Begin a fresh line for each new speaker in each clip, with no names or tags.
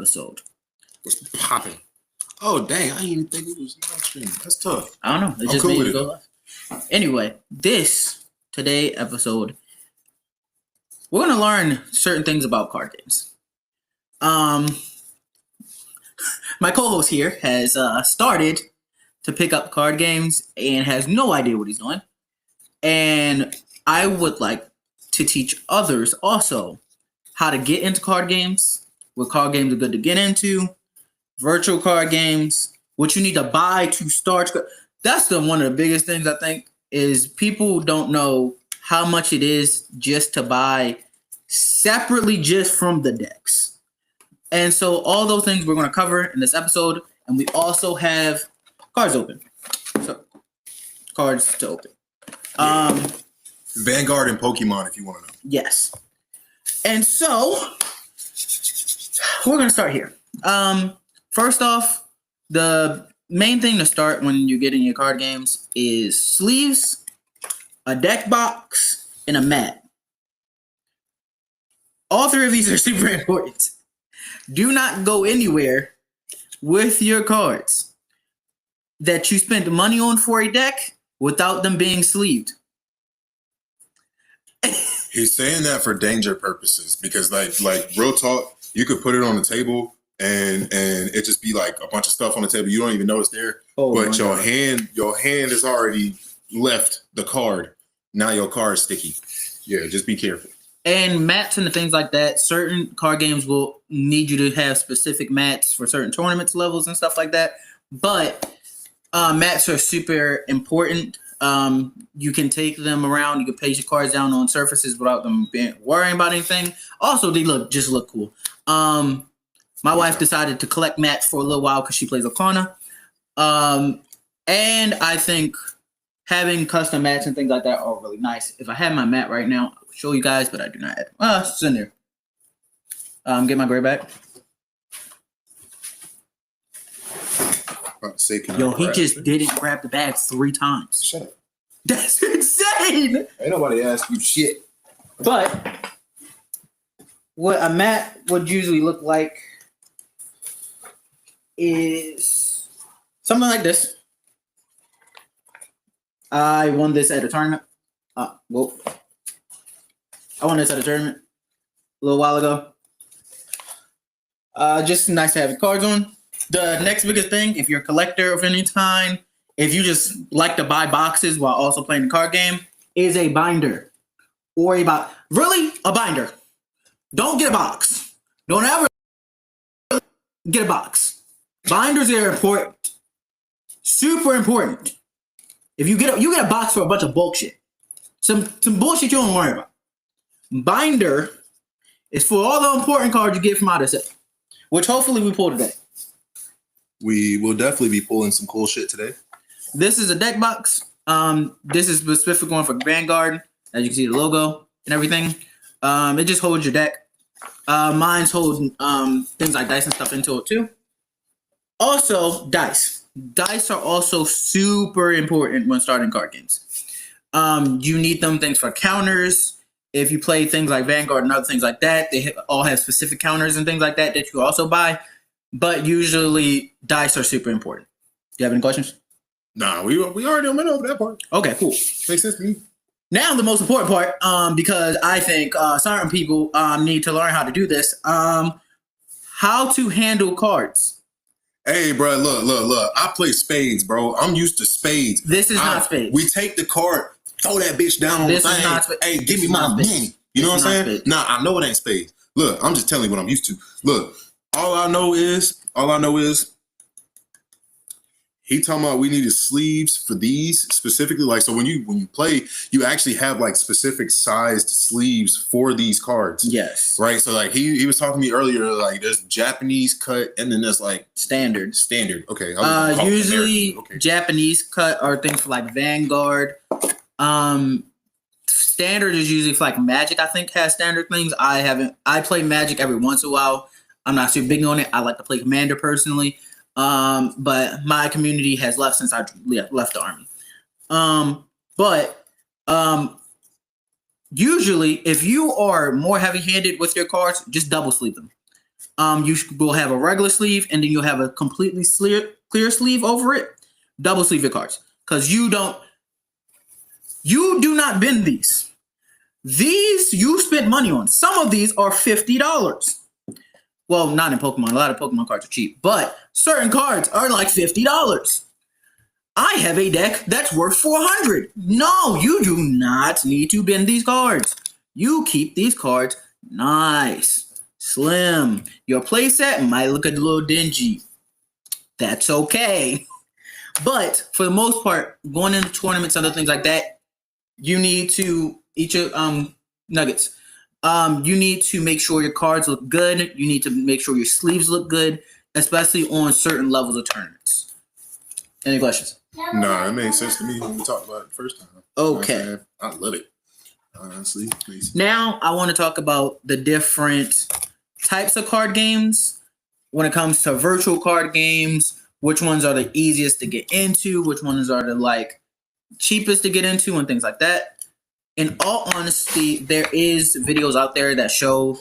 episode.
What's popping? Oh, dang. I didn't even think it was live streaming. That's tough.
I don't know. It just
cool
made
with
it go live. Anyway, today episode, we're going to learn certain things about card games. My co-host here has started to pick up card games and has no idea what he's doing. And I would like to teach others also how to get into card games, what card games are good to get into, virtual card games, what you need to buy to start. That's one of the biggest things I think is people don't know how much it is just to buy separately just from the decks. And so all those things we're going to cover in this episode. And we also have cards open. So cards to open.
Vanguard and Pokemon, if you want to know.
Yes. And so we're going to start here. First off, the main thing to start when you get in your card games is sleeves, a deck box, and a mat. All three of these are super important. Do not go anywhere with your cards that you spent money on for a deck without them being sleeved.
He's saying that for danger purposes because, like real talk, you could put it on the table and it just be like a bunch of stuff on the table. You don't even know it's there, but your hand has already left the card. Now your card is sticky. Yeah, just be careful.
And mats and the things like that, certain card games will need you to have specific mats for certain tournaments levels and stuff like that. But mats are super important. You can take them around. You can place your cards down on surfaces without them worrying about anything. Also, they just look cool. My wife decided to collect mats for a little while because she plays Arcana. And I think having custom mats and things like that are really nice. If I had my mat right now, I would show you guys, but I do not have it. It's in there. Get my gray back. Yo, he just didn't grab the bag 3 times.
Shut up.
That's insane.
Ain't nobody ask you shit.
But what a mat would usually look like is something like this. I won this at a tournament. I won this at a tournament a little while ago. Just nice to have your cards on. The next biggest thing, if you're a collector of any kind, if you just like to buy boxes while also playing the card game, is a binder. Or a binder. Don't get a box. Don't ever get a box. Binders are important. Super important. If you get a box for a bunch of bullshit. Some bullshit you don't worry about. Binder is for all the important cards you get from out of set. Which hopefully we pull today.
We will definitely be pulling some cool shit today.
This is a deck box. This is a specific one for Vanguard. As you can see the logo and everything. It just holds your deck. Mine's holding things like dice and stuff into it too. Also, dice. Dice are also super important when starting card games. You need them things for counters. If you play things like Vanguard and other things like that, they all have specific counters and things like that you also buy. But usually, dice are super important. Do you have any questions?
Nah, we already went over that part.
Okay, cool.
Makes sense to me.
Now the most important part, because I think certain people need to learn how to do this. How to handle cards.
Hey, bro, look. I play spades, bro. I'm used to spades.
This is not spades.
We take the card, throw that bitch down on the thing. Is not spades. Hey, give me my money. You know what I'm saying? Spades. Nah, I know it ain't spades. Look, I'm just telling you what I'm used to. Look, all I know is he talking about we needed sleeves for these specifically. Like, so when you play, you actually have like specific sized sleeves for these cards.
Yes.
Right. So like he was talking to me earlier, like there's Japanese cut and then there's like
standard.
Okay.
Usually Japanese cut are things for like Vanguard. Standard is usually for like Magic, I think has standard things. I play Magic every once in a while. I'm not too big on it. I like to play Commander personally. But my community has left since I left the army. Usually, if you are more heavy-handed with your cards, just double sleeve them. will have a regular sleeve, and then you'll have a completely clear sleeve over it. Double sleeve your cards, because you do not bend these. These you spent money on. Some of these are $50. Well, not in Pokemon. A lot of Pokemon cards are cheap, but certain cards are like $50. I have a deck that's worth $400. No, you do not need to bend these cards. You keep these cards nice, slim. Your playset might look a little dingy. That's okay. But for the most part, going into tournaments and other things like that, you need to eat your nuggets. You need to make sure your cards look good. You need to make sure your sleeves look good, especially on certain levels of tournaments. Any questions?
Nah, it made sense to me when we talked about it the first time.
Okay.
I love it. Honestly, please.
Now I want to talk about the different types of card games when it comes to virtual card games. Which ones are the easiest to get into? Which ones are the cheapest to get into, and things like that. In all honesty, there is videos out there that show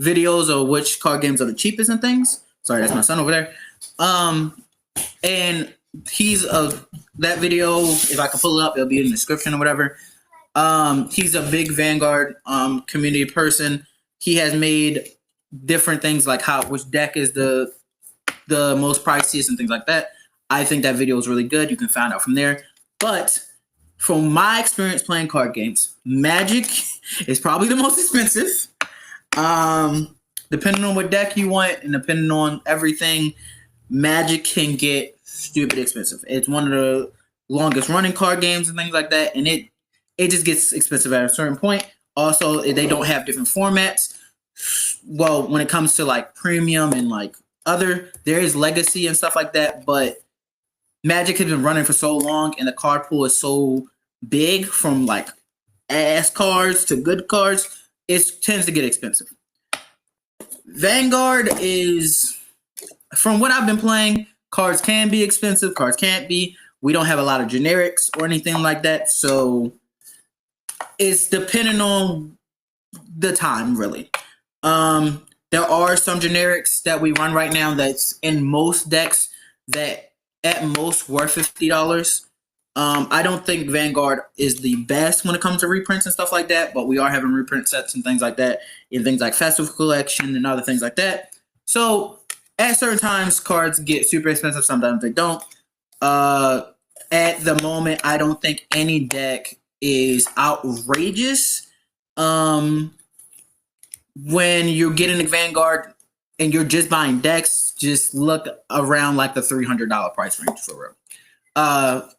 videos of which card games are the cheapest and things. Sorry, that's my son over there. And he's that video, if I can pull it up, it'll be in the description or whatever. He's a big Vanguard community person. He has made different things like which deck is the most priciest and things like that. I think that video is really good. You can find out from there. But from my experience playing card games, Magic is probably the most expensive. Depending on what deck you want and depending on everything, Magic can get stupid expensive. It's one of the longest running card games and things like that, and it just gets expensive at a certain point. Also, they don't have different formats. Well, when it comes to premium and there is legacy and stuff like that, but Magic has been running for so long and the card pool is so big, from ass cards to good cards, it tends to get expensive. Vanguard is, from what I've been playing, cards can be expensive, cards can't be. We don't have a lot of generics or anything like that, so it's depending on the time, really. There are some generics that we run right now that's in most decks that at most worth $50. I don't think Vanguard is the best when it comes to reprints and stuff like that, but we are having reprint sets and things like that in things like Festival Collection and other things like that. So at certain times, cards get super expensive. Sometimes they don't. At the moment, I don't think any deck is outrageous. When you're getting a Vanguard and you're just buying decks, just look around the $300 price range for real.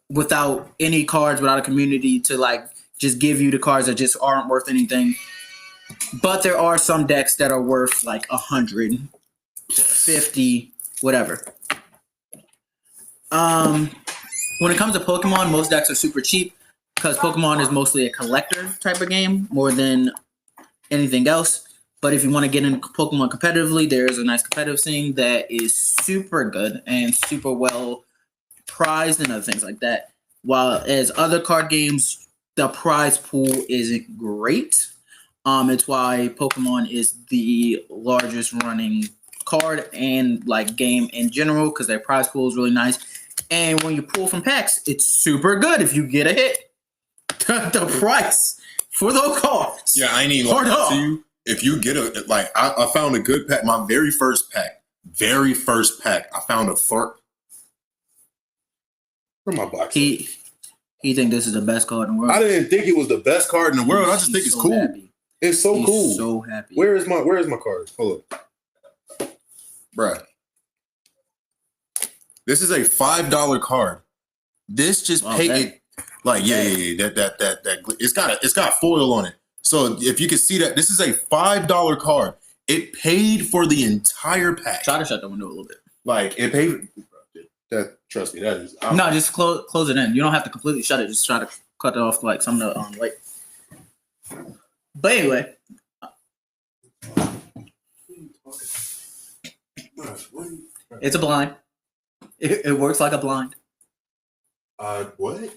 Without any cards, without a community to just give you the cards that just aren't worth anything. But there are some decks that are worth $100, $50, whatever. When it comes to Pokemon, most decks are super cheap because Pokemon is mostly a collector type of game more than anything else. But if you want to get into Pokemon competitively, there's a nice competitive scene that is super good and super well prized and other things like that. While as other card games, the prize pool isn't great. It's why Pokemon is the largest running card and game in general, because their prize pool is really nice. And when you pull from packs, it's super good if you get a hit. The price for those cards.
Yeah, I need to you. If you get I found a good pack. My very first pack, I found a fart. Where my box?
He think this is the best card in the world.
I didn't think it was the best card in the world. I just think it's so cool. Happy. It's so cool.
So happy.
Where is my card? Hold up, bruh. This is a $5 card. This just paid it. That it's got foil on it. So if you can see that, this is a $5 card. It paid for the entire pack.
Try to shut the window a little bit.
It paid. Trust me, that is.
No, just close it in. You don't have to completely shut it. Just try to cut it off some of the light. But anyway. It's a blind. It works like a blind.
What?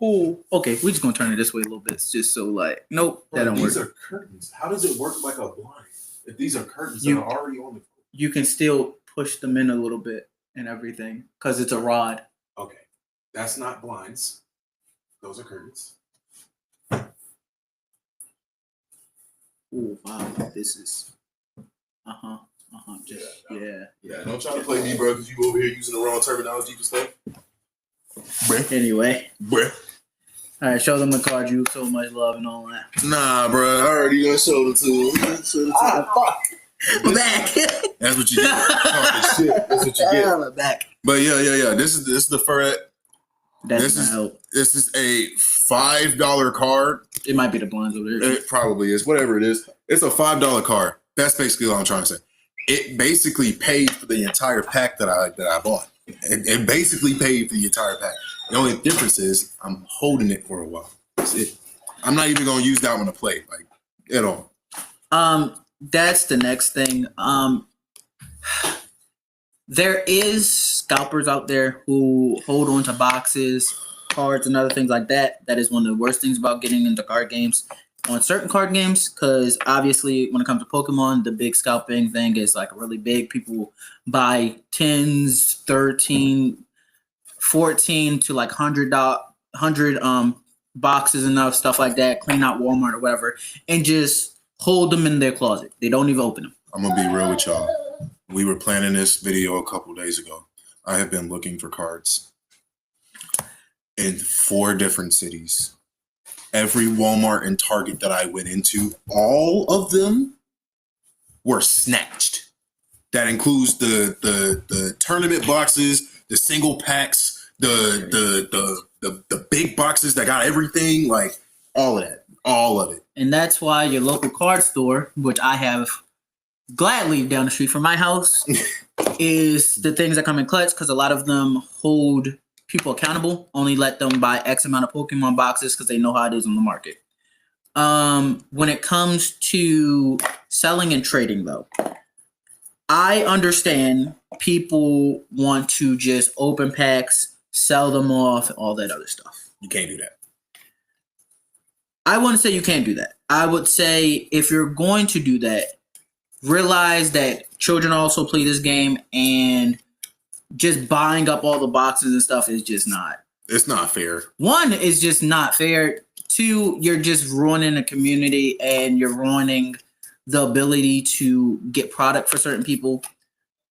Oh, okay. We're just gonna turn it this way a little bit, just so nope, that don't work.
These are curtains. How does it work like a blind? If these are curtains
You-
that are already on the.
You can still push them in a little bit and everything because it's a rod.
Okay, that's not blinds. Those are curtains.
Oh wow, this is. Just yeah.
Don't try to play me, bro, because you over here using the wrong terminology for stuff. Bruh.
Anyway,
Bruh.
all right, show them the card you so much love and all that.
Nah, bro. I already gonna show it to him.
Fuck. I'm back.
That's what you get. Talking shit. That's what you get.
I'm back.
But yeah. This is the Ferret.
That's not help.
This is a $5 card.
It might be the blinds over there.
It probably is. Whatever it is. It's a $5 card. That's basically all I'm trying to say. It basically paid for the entire pack that I bought. It basically paid for the entire pack. The only difference is I'm holding it for a while. That's it. I'm not even gonna use that one to play, like, at all.
That's the next thing. There is scalpers out there who hold on to boxes, cards, and other things like that. That is one of the worst things about getting into card games. On certain card games, because obviously when it comes to Pokemon, the big scalping thing is like really big. People buy 10s, 13, 14 to like $100 boxes and stuff like that, clean out Walmart or whatever, and just hold them in their closet. They don't even open them.
I'm gonna be real with y'all. We were planning this video a couple days ago. I have been looking for cards in 4 different cities. Every Walmart and Target that I went into, all of them were snatched. That includes the tournament boxes, the single packs, the big boxes that got everything, like all of it.
And that's why your local card store, which I have gladly down the street from my house, is the things that come in clutch, because a lot of them hold people accountable. Only let them buy X amount of Pokemon boxes because they know how it is on the market. When it comes to selling and trading, though, I understand people want to just open packs, sell them off, all that other stuff.
You can't do that.
I wouldn't say you can't do that. I would say if you're going to do that, realize that children also play this game, and just buying up all the boxes and stuff is just not.
It's not fair. 1,
is just not fair. 2, you're just ruining a community and you're ruining the ability to get product for certain people.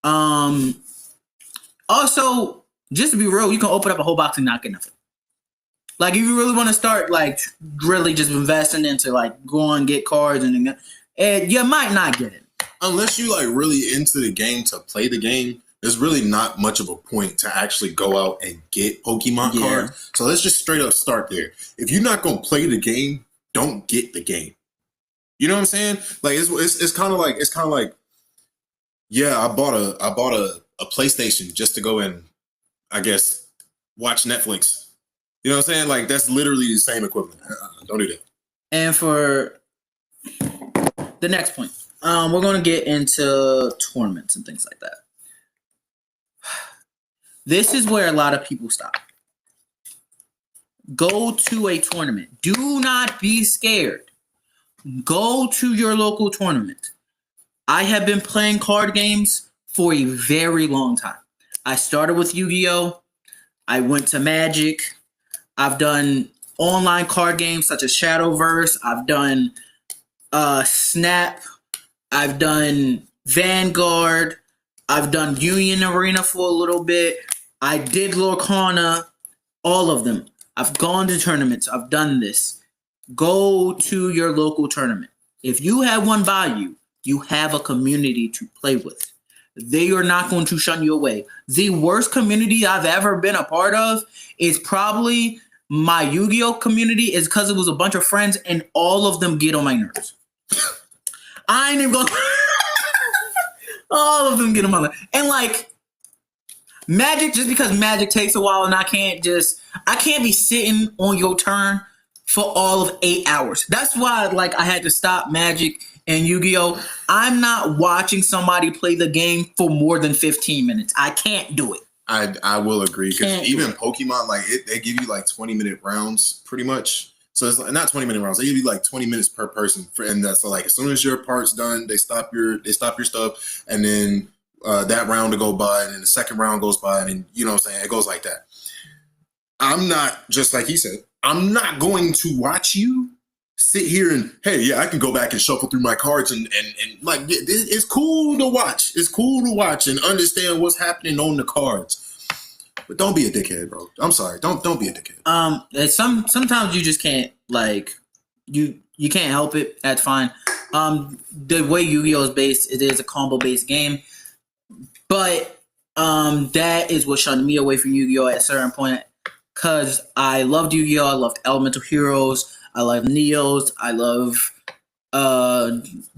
Also, just to be real, you can open up a whole box and not get nothing. Like, if you really want to start, like, really just investing into, like, go and get cards and you might not get it.
Unless you, like, really into the game to play the game, there's really not much of a point to actually go out and get Pokemon cards. So let's just straight up start there. If you're not going to play the game, don't get the game. You know what I'm saying? Like, it's kind of like, yeah, I bought a PlayStation just to go and, I guess, watch Netflix. You know what I'm saying? Like, that's literally the same equivalent. Don't do that.
And for the next point, we're going to get into tournaments and things like that. This is where a lot of people stop. Go to a tournament. Do not be scared. Go to your local tournament. I have been playing card games for a very long time. I started with Yu-Gi-Oh! I went to Magic. I've done online card games such as Shadowverse. I've done Snap. I've done Vanguard. I've done Union Arena for a little bit. I did Lorcana, all of them. I've gone to tournaments. I've done this. Go to your local tournament. If you have one value, you have a community to play with. They are not going to shun you away. The worst community I've ever been a part of is probably my Yu-Gi-Oh! Community, is because it was a bunch of friends and all of them get on my nerves. I ain't even going all of them get on my nerves. And like, Magic, just because Magic takes a while and I can't be sitting on your turn for all of 8 hours. That's why, like, I had to stop Magic and Yu-Gi-Oh! I'm not watching somebody play the game for more than 15 minutes. I can't do it.
I will agree, because even Pokemon, like, they give you like 20-minute rounds pretty much. So it's not 20-minute rounds. They give you like 20 minutes per person, and that's like as soon as your part's done, they stop your stuff, and then that round to go by, and then the second round goes by, and then, you know what I'm saying, it goes like that. I'm not, just like he said, I'm not going to watch you sit here and, hey, yeah, I can go back and shuffle through my cards and like, it's cool to watch. It's cool to watch and understand what's happening on the cards. But don't be a dickhead, bro. I'm sorry. Don't be a dickhead.
Sometimes you just can't, like, you can't help it. That's fine. The way Yu-Gi-Oh is based, it is a combo based game, but that is what shunned me away from Yu-Gi-Oh at a certain point, because I loved Yu-Gi-Oh. I loved Elemental Heroes. I love Neos. I love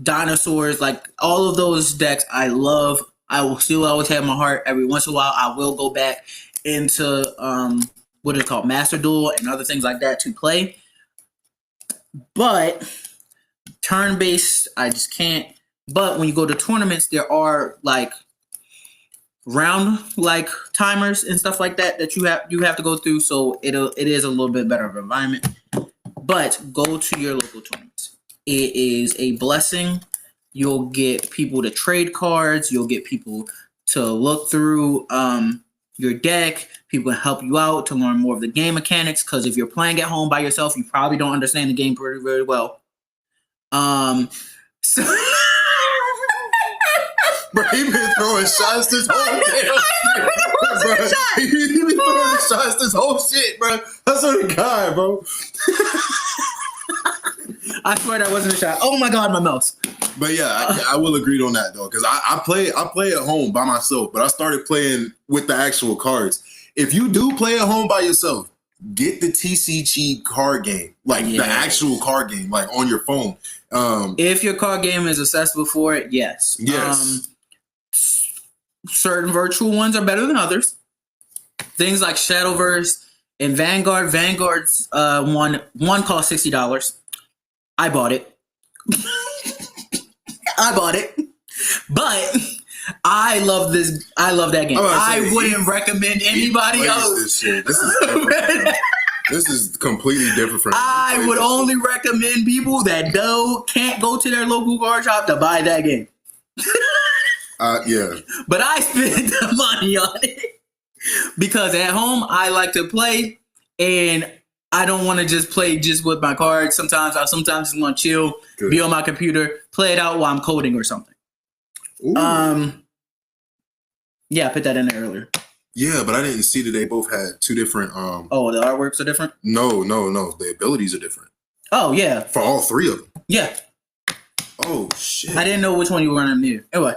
dinosaurs. Like all of those decks, I love. I will still always have my heart. Every once in a while, I will go back into what is it called, Master Duel and other things like that to play. But turn-based, I just can't. But when you go to tournaments, there are like round like timers and stuff like that you have to go through. So it is a little bit better of an environment. But go to your local tournaments. It is a blessing. You'll get people to trade cards. You'll get people to look through your deck. People can help you out to learn more of the game mechanics. Because if you're playing at home by yourself, you probably don't understand the game very well. So
Bro, he been throwing shots this whole damn shit. He been throwing shots this whole shit, bro. That's on the guy, bro.
I swear that wasn't a shot. Oh my god, my mouse.
But yeah, I will agree on that though, because I play at home by myself, but I started playing with the actual cards. If you do play at home by yourself, get the TCG card game, like the actual card game, like on your phone.
If your card game is accessible for it, yes.
Yes.
Certain virtual ones are better than others. Things like Shadowverse and Vanguard. Vanguard's one cost $60. I bought it. But I love this. I love that game. I wouldn't recommend anybody else.
This shit. This is different. This is completely different from.
I would only recommend people that can't go to their local card shop to buy that game.
Yeah.
But I spent the money on it because at home I like to play, and I don't want to just play just with my cards. Sometimes I just want to chill, be on my computer, play it out while I'm coding or something. Ooh. Yeah, I put that in there earlier.
Yeah, but I didn't see that they both had two different.
Oh, the artworks are different?
No. The abilities are different.
Oh yeah,
for all three of them.
Yeah.
Oh shit!
I didn't know which one you were gonna do. Anyway,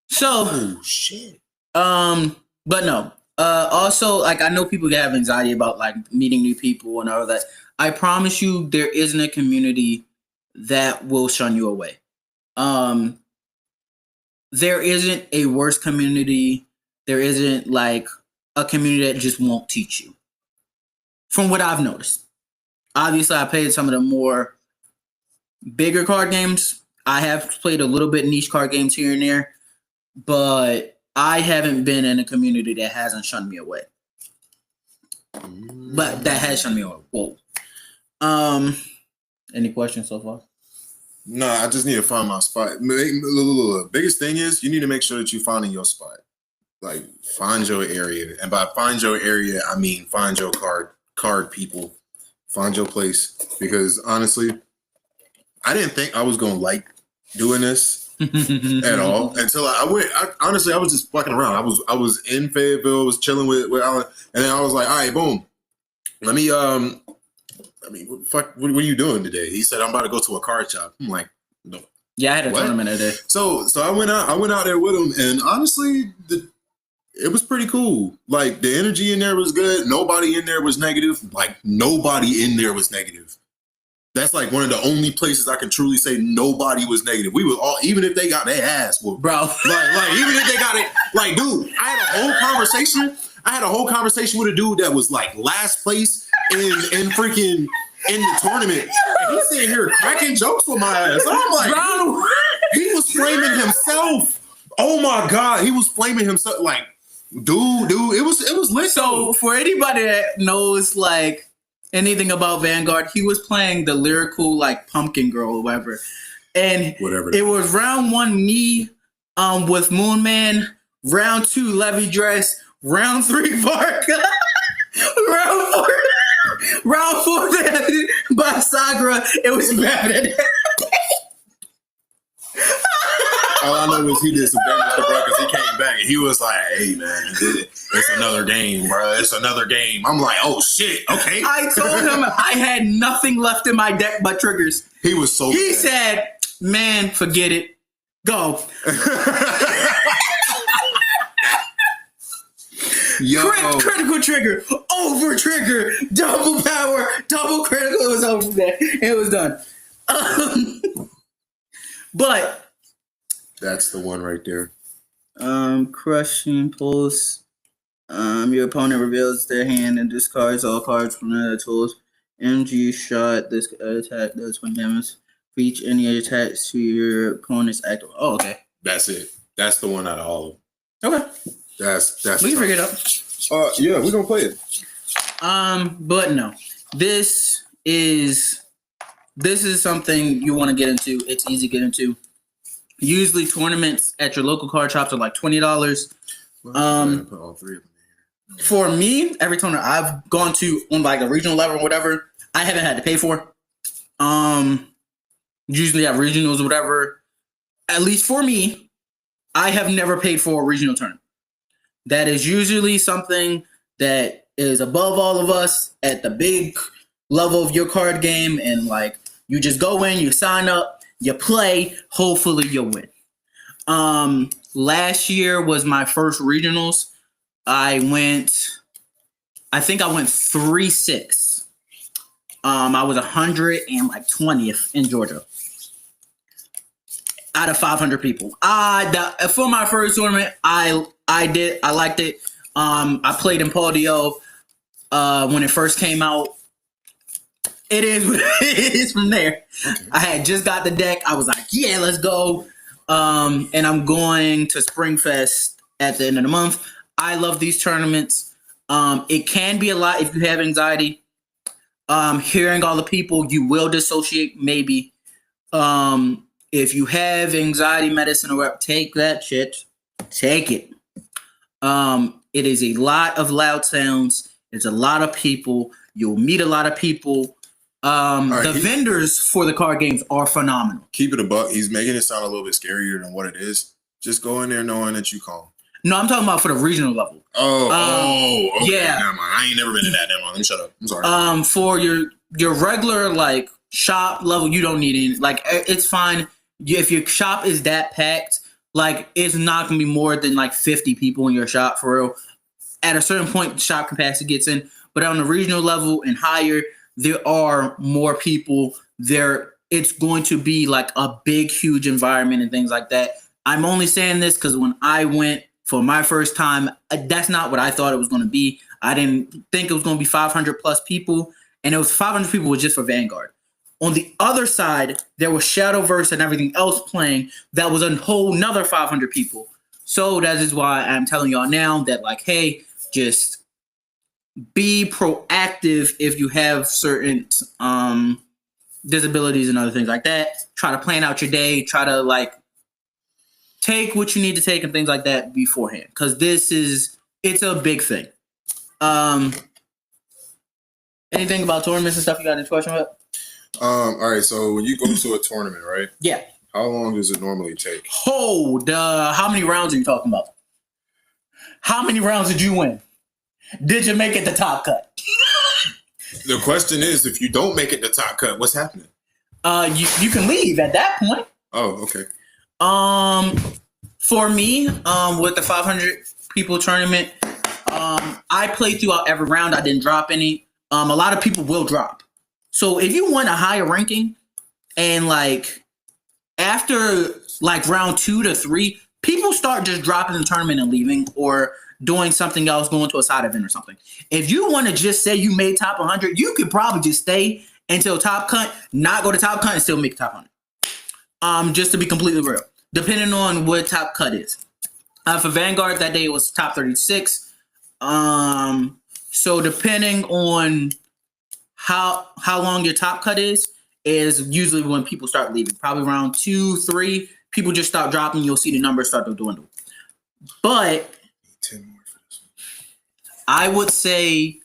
so.
Oh shit.
But no. Also, like, I know people have anxiety about like meeting new people and all that. I promise you, there isn't a community that will shun you away. There isn't a worse community. There isn't like a community that just won't teach you. From what I've noticed, obviously, I played some of the more bigger card games. I have played a little bit niche card games here and there, but I haven't been in a community that hasn't shunned me away. But that has shunned me away. Whoa. Any questions so far?
No, I just need to find my spot. Biggest thing is you need to make sure that you're finding your spot. Like, find your area. And by find your area, I mean find your card people. Find your place. Because honestly, I didn't think I was going to like doing this at all until I went. Honestly, I was just fucking around. I was in Fayetteville, was chilling with Alan, and then I was like, all right, boom. Let me fuck, what are you doing today? He said, I'm about to go to a card shop. I'm like, no.
Yeah, I had a tournament today.
So I went out there with him, and honestly, it was pretty cool. Like, the energy in there was good. Nobody in there was negative. Like, nobody in there was negative. That's like one of the only places I can truly say nobody was negative. We were all, even if they got their ass whooped, bro. Like even if they got it, like, dude, I had a whole conversation with a dude that was like last place in freaking in the tournament. And he's sitting here cracking jokes with my ass. And I'm like, bro, he was flaming himself. Oh my god, he was flaming himself. Like, dude, it was lit.
So for anybody that knows, like, anything about Vanguard, he was playing the lyrical like Pumpkin Girl or whatever. And
Whatever.
it was round 1 me with Moon Man, round 2 Levy Dress, round 3 Bark, round 4 by Sagra. It was bad.
All I know is he did some damage to bro because he came back and he was like, "Hey man, it's another game, bro. It's another game." I'm like, "Oh shit, okay."
I told him I had nothing left in my deck but triggers.
He was so.
He
bad.
said, "Man, forget it. Go."
Yo,
Critical trigger, over trigger, double power, double critical. It was over there. It was done. But
that's the one right there.
crushing pulse. Your opponent reveals their hand and discards all cards from their tools. MG shot. This attack does 20 damage for each any attacks to your opponent's active. Oh, okay.
That's it. That's the one out of all of them.
Okay.
That's.
We can figure it out.
Yeah, we're gonna play it.
But no. This is something you want to get into. It's easy to get into. Usually tournaments at your local card shops are like $20.
Put all 3 of them in here.
For me, every tournament I've gone to on like a regional level or whatever, I haven't had to pay for. Usually at regionals or whatever. At least for me, I have never paid for a regional tournament. That is usually something that is above all of us at the big level of your card game, and like you just go in, you sign up, you play, hopefully you'll win. Last year was my first regionals. I went 3-6. I was 120th in Georgia out of 500 people. For my first tournament, I liked it. I played in Paul Dio when it first came out. It is from there. Okay. I had just got the deck. I was like, yeah, let's go. And I'm going to Springfest at the end of the month. I love these tournaments. It can be a lot if you have anxiety. Hearing all the people, you will dissociate maybe. If you have anxiety medicine or whatever, take that shit. Take it. It is a lot of loud sounds. It's a lot of people. You'll meet a lot of people. The vendors for the card games are phenomenal.
Keep it a buck. He's making it sound a little bit scarier than what it is. Just go in there knowing that you calm.
No, I'm talking about for the regional level.
Okay.
Yeah.
Never mind. I ain't never been to that. Never mind. Let me shut up. I'm sorry.
For your regular like shop level, you don't need any. Like it's fine if your shop is that packed. Like it's not gonna be more than like 50 people in your shop for real. At a certain point, shop capacity gets in. But on the regional level and higher, there are more people there. It's going to be like a big, huge environment and things like that. I'm only saying this because when I went for my first time, that's not what I thought it was going to be. I didn't think it was going to be 500 plus people, and it was 500 people was just for Vanguard. On the other side, there was Shadowverse and everything else playing. That was a whole nother 500 people. So that is why I'm telling y'all now that like, hey, just be proactive if you have certain disabilities and other things like that. Try to plan out your day. Try to like take what you need to take and things like that beforehand, because it's a big thing. Anything about tournaments and stuff you got any question about?
All right. So when you go to a tournament, right?
Yeah.
How long does it normally take?
How many rounds are you talking about? How many rounds did you win? Did you make it the top cut?
The question is, if you don't make it the top cut, what's happening?
You can leave at that point.
Oh, okay.
For me, with the 500 people tournament, I played throughout every round. I didn't drop any. A lot of people will drop. So if you want a higher ranking, and like after like round 2 to 3, people start just dropping the tournament and leaving, or doing something else, going to a side event or something. If you want to just say you made top 100, you could probably just stay until top cut, not go to top cut, and still make top 100. Just to be completely real, depending on what top cut is. For Vanguard that day it was top 36. So depending on how long your top cut is usually when people start leaving. Probably around 2, 3, people just start dropping. You'll see the numbers start to dwindle. But
10 more for this.
I would say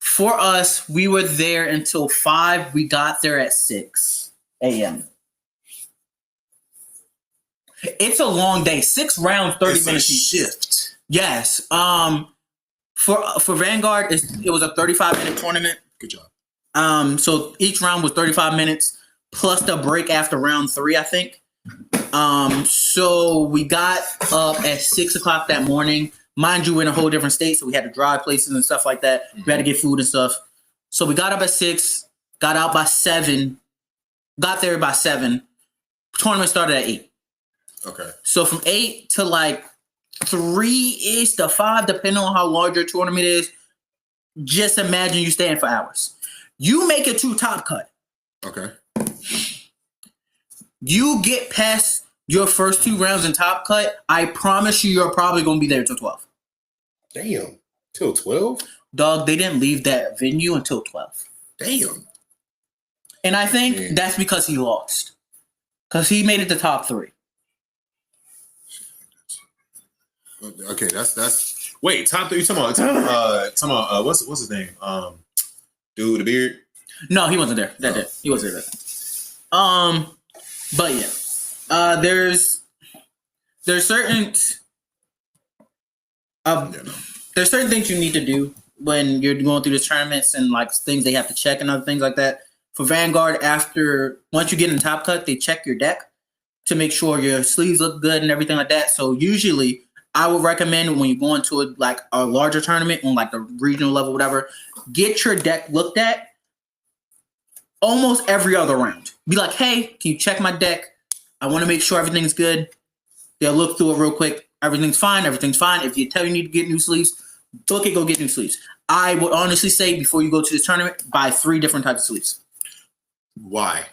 for us, we were there until 5. We got there at 6 a.m. It's a long day. 6 rounds, 30 minutes.
Shift.
Yes. For Vanguard, it was a 35-minute tournament.
Good job.
So each round was 35 minutes plus the break after round 3, I think. So we got up at 6 o'clock that morning. Mind you, we're in a whole different state, so we had to drive places and stuff like that. We had to get food and stuff. So we got up at 6, got out by 7, got there by 7. Tournament started at 8.
Okay.
So from 8 to like 3-ish to 5, depending on how large your tournament is, just imagine you staying for hours. You make it to top cut.
Okay.
You get past your first 2 rounds in top cut, I promise you're probably going to be there till 12.
Damn. Till 12?
Dog, they didn't leave that venue until 12.
Damn.
And I think that's because he lost. Because he made it to top 3.
Okay, that's wait, top 3. You talking about what's his name? Dude with the beard?
No, he wasn't there. That day. He wasn't there. But yeah. There's certain there's certain things you need to do when you're going through the tournaments and like things they have to check and other things like that. For Vanguard, once you get in top cut, they check your deck to make sure your sleeves look good and everything like that. So usually I would recommend when you go into a larger tournament on like the regional level, whatever, get your deck looked at almost every other round. Be like, hey, can you check my deck? I want to make sure everything's good. They'll look through it real quick. Everything's fine. If you tell you need to get new sleeves, book it, go get new sleeves. I would honestly say before you go to this tournament, buy 3 different types of sleeves.
Why?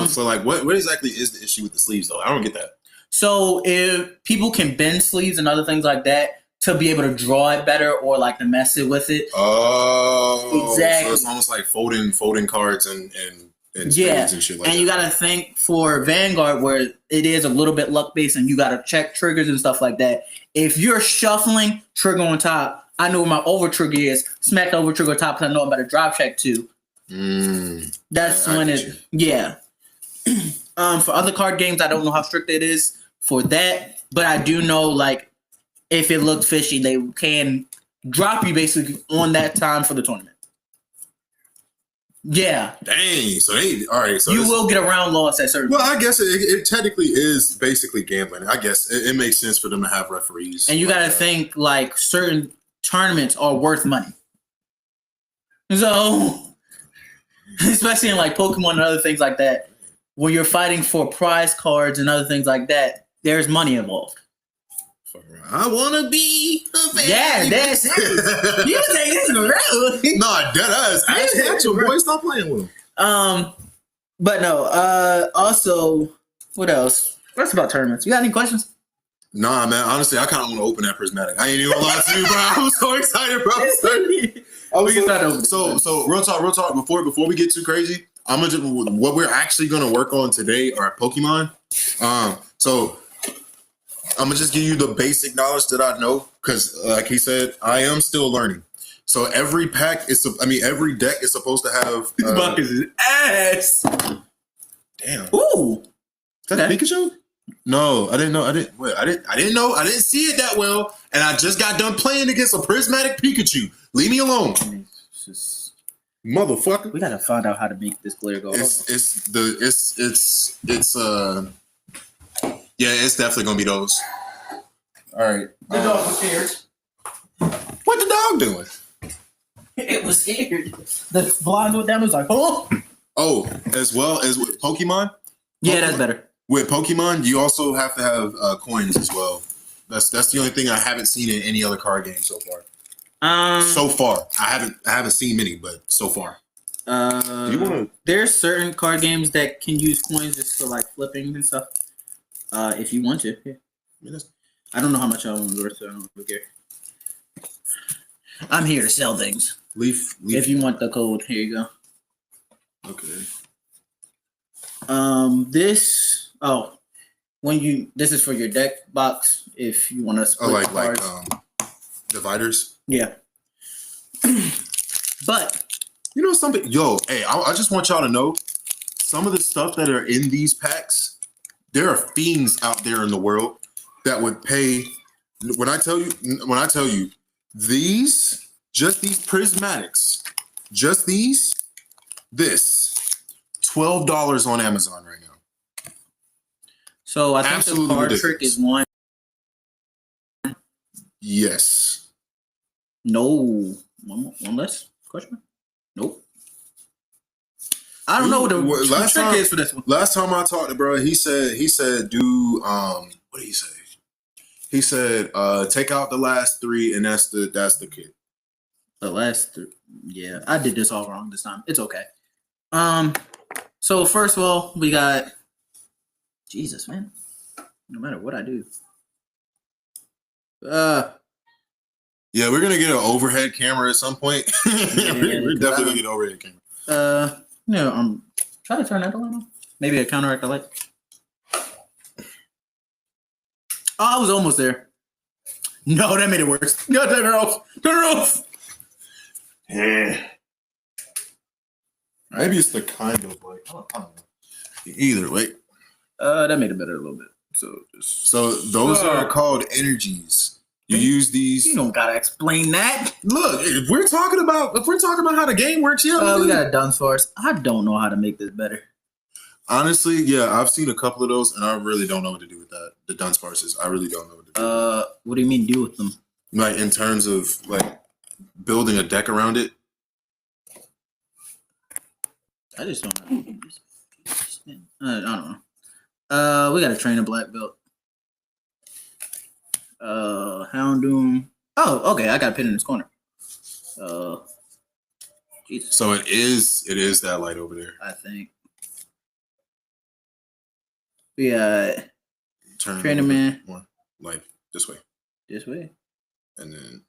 So like what exactly is the issue with the sleeves though? I don't get that.
So if people can bend sleeves and other things like that to be able to draw it better or like to mess it with it.
Oh,
exactly.
So it's almost like folding cards and
yeah,
and shit like
and
that.
you got to think for Vanguard where it is a little bit luck based and you got to check triggers and stuff like that. If you're shuffling trigger on top, I know where my over trigger is. Smack the over trigger top because I know I'm about to drop check too. That's when yeah. For other card games, I don't know how strict it is for that, but I do know like if it looked fishy, they can drop you basically on that time for the tournament. Yeah.
Dang. So all right. So
you will get a round loss at certain.
Well, I guess it technically is basically gambling. I guess it makes sense for them to have referees.
And you got to think like certain tournaments are worth money. So, especially in like Pokemon and other things like that, when you're fighting for prize cards and other things like that, there's money involved.
I want to be a fan.
Yeah, that's it. You take this around.
No, dead ass. Actual boy, stop playing with him.
But no. Also, what else? What's about tournaments? You got any questions?
Nah, man. Honestly, I kind of want to open that prismatic. I ain't even gonna lie to you, bro. I'm so excited, bro. So real talk. Before we get too crazy, what we're actually gonna work on today are Pokemon. So I'm gonna just give you the basic knowledge that I know, because like he said, I am still learning. So every deck is supposed to have.
Buck is his ass.
Damn.
Ooh.
Is that Pikachu? No, I didn't know. I didn't know. I didn't see it that well, and I just got done playing against a prismatic Pikachu. Leave me alone, motherfucker.
We gotta find out how to make this glare go.
Yeah, it's definitely gonna be those. All right.
The dog was scared.
What the dog doing?
It was scared. The blind went down. It was like, oh.
Oh, as well as with Pokemon.
Yeah, that's better.
With Pokemon, you also have to have coins as well. That's the only thing I haven't seen in any other card game so far. So far, I haven't seen many, but so far. There's certain card games that can use coins just for like flipping and stuff.
If you want to, yeah. I don't know how much I own worth, so I don't really care. I'm here to sell things.
Leaf.
If you want the code, here you go.
Okay.
This is for your deck box if you want to split
Oh,
cards.
Dividers.
Yeah. But
you know something? Yo, hey, I just want y'all to know some of the stuff that are in these packs. There are fiends out there in the world that would pay. When I tell you, these prismatics, this $12 on Amazon right now.
So I think absolutely the card ridiculous. Trick is one.
Yes.
No. One less question. Nope. I don't know what the trick is for this one.
Last time I talked to bro, he said do what did he say? He said take out the last 3 and that's the kit.
The last 3. Yeah, I did this all wrong this time. It's okay. So first of all, we got Jesus, man. No matter what I do.
Yeah, we're gonna get an overhead camera at some point. Yeah, we're definitely gonna get an overhead camera.
No, I'm trying to turn that light on. Maybe a counteract the light. Oh, I was almost there. No, that made it worse. No, turn it off. Turn it off.
Yeah. Maybe it's the kind of like I don't know. Either way.
That made it better a little bit.
So those are called energies. You use these.
You don't gotta explain that.
Look, if we're talking about how the game works, yeah.
We got a Dunsparce. I don't know how to make this better.
Honestly, yeah, I've seen a couple of those, and I really don't know what to do with that. The Dunsparces, I really don't know what to do.
What do you mean do with them?
Like in terms of like building a deck around it.
I just don't know. I don't know. We got to train a black belt. Houndoom. Oh, okay. I got a pin in this corner. Jesus.
So it is that light over there.
I think. Yeah. Train him in.
More like this way.
This way.
And then.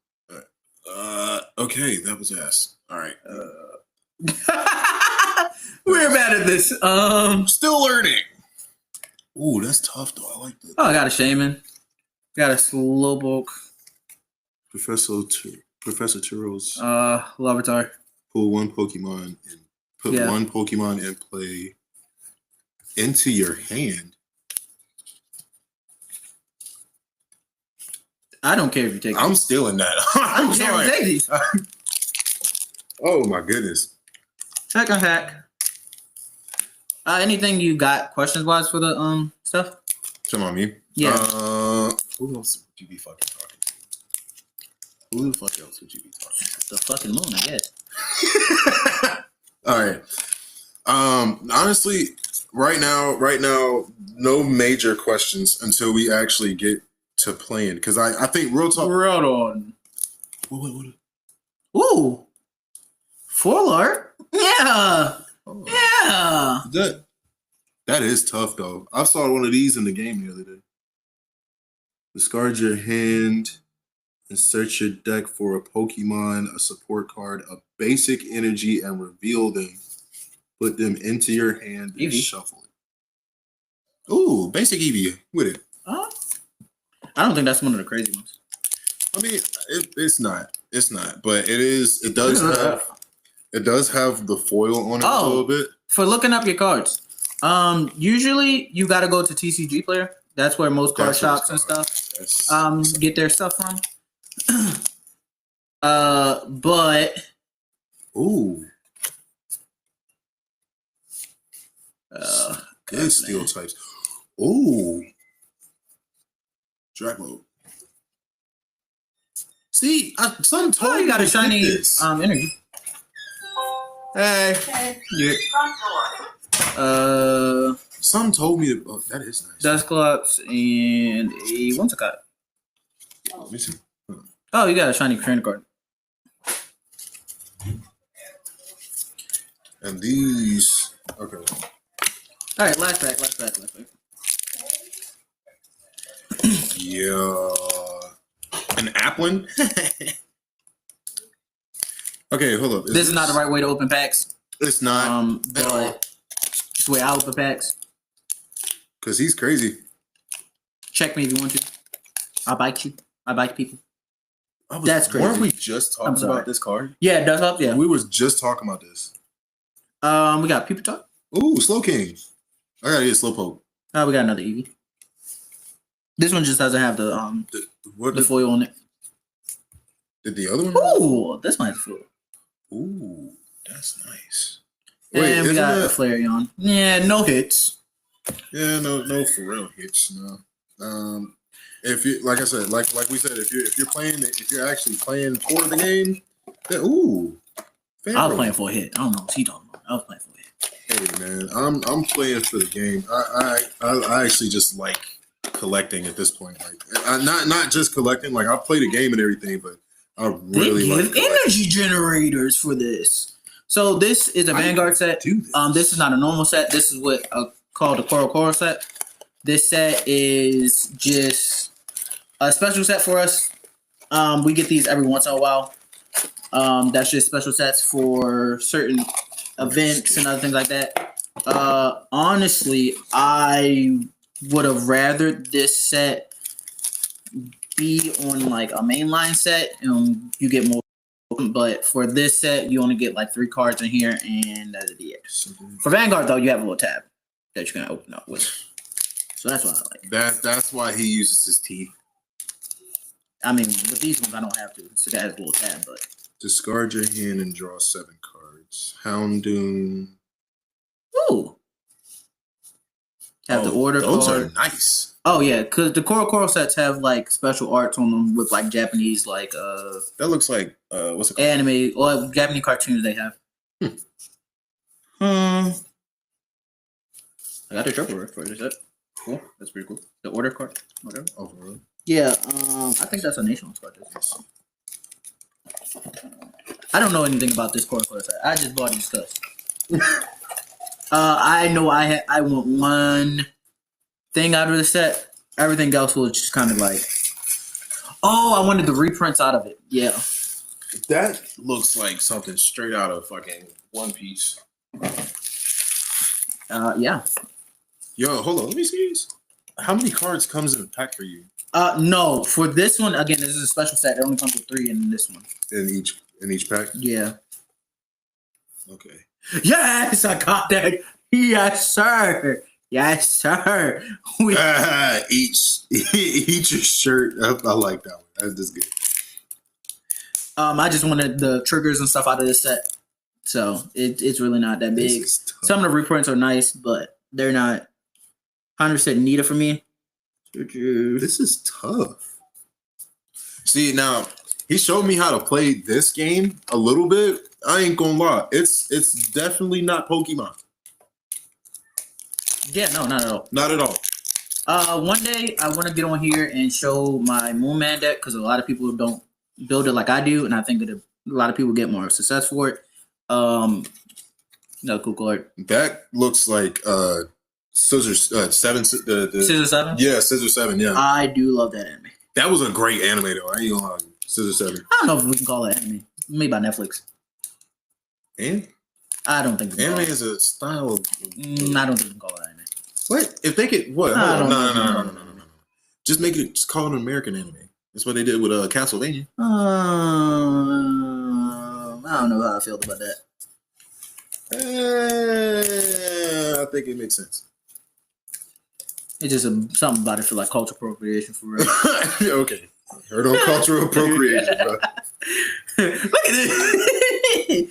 Okay, that was ass. All right.
We're bad at this.
Still learning. Ooh, that's tough though. I like that.
Oh, I got a Shaman. Got a Slowpoke.
Professor Turo's.
Larvitar.
Pull one Pokemon and put one Pokemon in play into your hand.
I don't care if you take.
I'm stealing that.
I'm sorry. Take these.
Oh my goodness.
Second hack. Anything you got questions wise for the stuff?
Come on, me.
Yeah.
Who else would you be fucking talking to? Who the fuck else would you be talking to?
The fucking moon, I guess.
All right. Honestly, right now, no major questions until we actually get to playing. Because I think real talk.
Right on.
What?
Ooh. Full art? Yeah.
Oh.
Yeah.
That is tough though. I saw one of these in the game the other day. Discard your hand and search your deck for a Pokemon, a support card, a basic energy, and reveal them. Put them into your hand and shuffle it. Ooh, basic Eevee with it.
I don't think that's one of the crazy ones.
I mean, it's not. It's not, but it is. It does have. It does have the foil on it a little bit.
For looking up your cards, usually you got to go to TCG Player. That's where most card shops and stuff get their stuff from. But
ooh, good steel types. Ooh, Draglope. See, some told
you got a shiny energy. Hey. Yeah.
Some told me to, that is nice.
Dusclops and a Whimsicott.
Let me see.
Oh, you got a shiny trainer card.
And these, okay.
All right, last pack.
Yeah. An Applin? Okay, hold up.
This is not the right way to open packs.
It's not.
But it's the way I open packs.
Because he's crazy.
Check me if you want to. I'll bite you. I bite people.
That's crazy. Weren't we just talking about this card?
Yeah, that's up. Yeah,
we was just talking about this.
We got People Talk.
Ooh, Slow King. I gotta get Slowpoke.
We got another Eevee. This one just doesn't have the foil on it.
Did the other one?
Ooh, this one has foil.
Ooh, that's nice.
And we got a Flareon. Yeah, no hits.
Yeah, no for real hits. No. If you like I said, like we said, if you're actually playing for the game, then
I was playing for a hit. I don't know what he talking about. I was playing for a hit.
Hey man, I'm playing for the game. I actually just like collecting at this point. Like not just collecting. Like I play the game and everything, but I really like
energy generators for this. So this is a Vanguard set. This is not a normal set. This is what called a Coral set. This set is just a special set for us. We get these every once in a while. That's just special sets for certain events and other things like that. Honestly, I would have rather this set be on like a mainline set and you get more. But for this set, you only get like 3 cards in here, and that's it. For Vanguard, though, you have a little tab that you can open up with. So that's what I like.
That's why he uses his teeth.
I mean, with these ones, I don't have to. So that has a little tab, but
discard your hand and draw 7 cards. Houndoom.
Ooh. Have the order
those
card.
Are nice.
Oh yeah, because the Coral sets have like special arts on them with like Japanese that
looks like what's it called?
Anime or Japanese cartoons they have. I got the triple rare for this set. Cool. That's pretty cool. The order card. Whatever.
Oh, for real?
Yeah, I think that's a national card. I don't know anything about this Coral set. I just bought these stuff. I know I want one thing out of the set. Everything else was just kind of like, I wanted the reprints out of it. Yeah.
That looks like something straight out of fucking One Piece.
Yeah.
Yo, hold on. Let me see these. How many cards comes in a pack for you?
No. For this one, again, this is a special set. It only comes with 3 in this one.
In each pack?
Yeah.
Okay.
Yes, I got that. Yes, sir. Yes, sir.
Each shirt. I like that one. That's just good.
I just wanted the triggers and stuff out of this set. So it's really not that big. Some of the reprints are nice, but they're not 100% needed for me.
This is tough. See, now, he showed me how to play this game a little bit. I ain't gonna lie. It's definitely not Pokemon.
Yeah, no, not at all.
Not at all.
One day I want to get on here and show my Moonman deck because a lot of people don't build it like I do, and I think that a lot of people get more success for it. No cool card.
That looks like Scissors 7.
Scissor 7.
Yeah, Scissor 7. Yeah,
I do love that anime.
That was a great anime though. I ain't gonna lie. Scissor 7.
I don't know if we can call it anime. Made by Netflix.
And
I don't think
anime is a style of.
I don't think we can call it anime.
What if they could? What? No. Just make it. Just call it an American anime. That's what they did with Castlevania.
I don't know how I feel about that.
I think it makes sense.
It's just something about it for like cultural appropriation for real.
Okay. Heard on cultural appropriation, bro.
Look at this.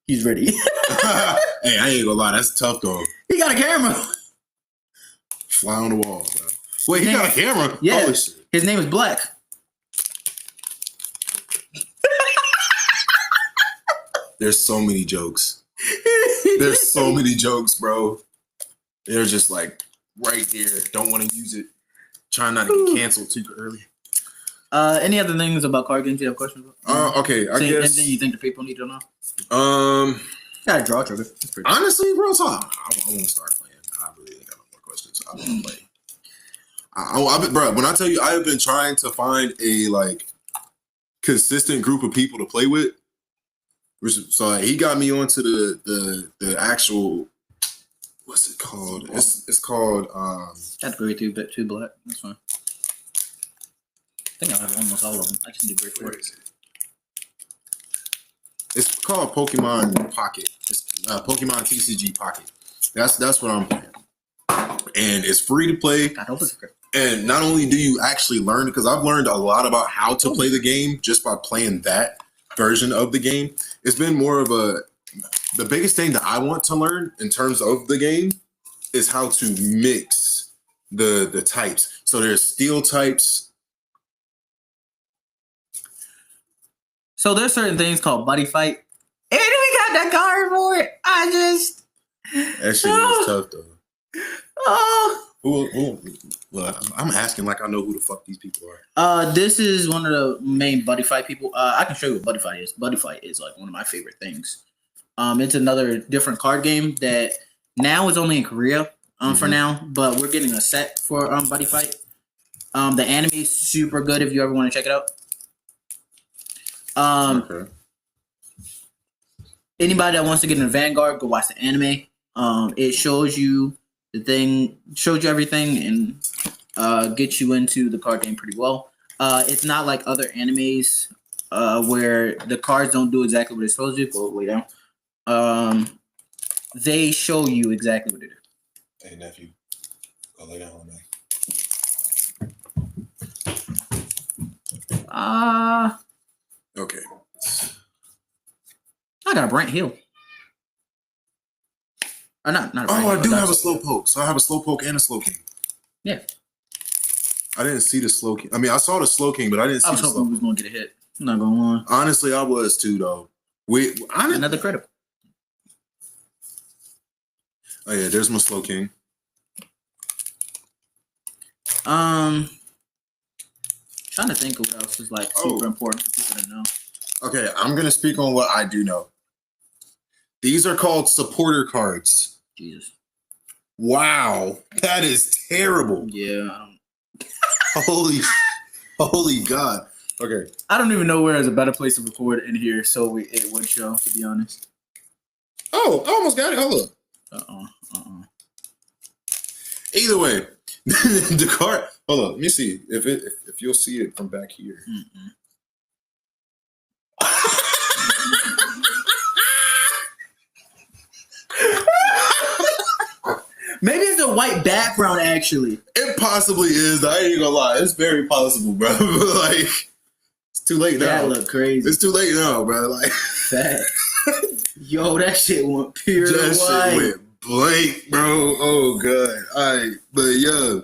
He's ready.
Hey, I ain't gonna lie. That's tough, though.
He got a camera.
Fly on the wall, bro. Wait, he got a camera?
Yeah.
Holy shit.
His name is Black.
There's so many jokes. There's so many jokes, bro. They're just like right there. Don't want to use it. Trying not to get canceled too early.
Any other things about card games you have questions about?
Okay, I guess.
Anything you think the people need to know? Got a draw trigger.
Honestly, bro, so I want to start playing. I really ain't got no more questions. I want to play. Bro, when I tell you, I have been trying to find a like consistent group of people to play with. So like, he got me onto the actual, what's it called? It's called
That's grade 2, but 2 black. That's fine. I think I have almost all of them. I just need grade 4.
where is it? It's called Pokemon Pocket. It's Pokemon TCG Pocket. That's what I'm playing, and it's free to play.
I hope it's great.
And not only do you actually learn, because I've learned a lot about how to play the game just by playing that version of the game. It's been more of the biggest thing that I want to learn in terms of the game is how to mix the types. So there's steel types.
So there's certain things called buddy fight. And we got that card for it.
That shit is tough though.
Oh.
Well, I'm asking like I know who the fuck these people are.
This is one of the main buddy fight people. I can show you what buddy fight is. Buddy fight is like one of my favorite things. It's another different card game that now is only in Korea for now, but we're getting a set for buddy fight. The anime is super good if you ever want to check it out.
Okay.
Anybody that wants to get into Vanguard, go watch the anime. It shows you everything and gets you into the card game pretty well. It's not like other animes where the cards don't do exactly what they're supposed to do. Go way down. They show you exactly what they do.
Hey nephew, go lay down on me. Okay.
I got a Brent Hill. Not a Brent
Oh,
Hill,
I do
but
have a
that's-
Slowpoke. So I have a Slowpoke and a Slowking.
Yeah.
I didn't see the Slowking. I mean, I saw the Slowking, but I didn't see
I was
the
hoping we
Slowking.
was going to get a hit. I'm not going to lie.
Honestly, I was too, though.
Another critical.
Oh, yeah, there's my Slowking.
Trying to think of what else is like super important for people to know.
Okay, I'm going to speak on what I do know. These are called supporter cards.
Jesus.
Wow, that is terrible.
Yeah.
Holy God. Okay.
I don't even know where is a better place to record in here, so it would show, to be honest.
Oh, I almost got it. Hold up. Either way, the card. Hold on, let me see if you'll see it from back here.
Maybe it's a white background, actually.
It possibly is. I ain't gonna lie. It's very possible, bro. Like, it's too late now.
That look crazy.
It's too late now, bro. Like,
Fat. Yo, that shit went pure
that
white.
shit went blank, bro. Oh god. All right, but yeah.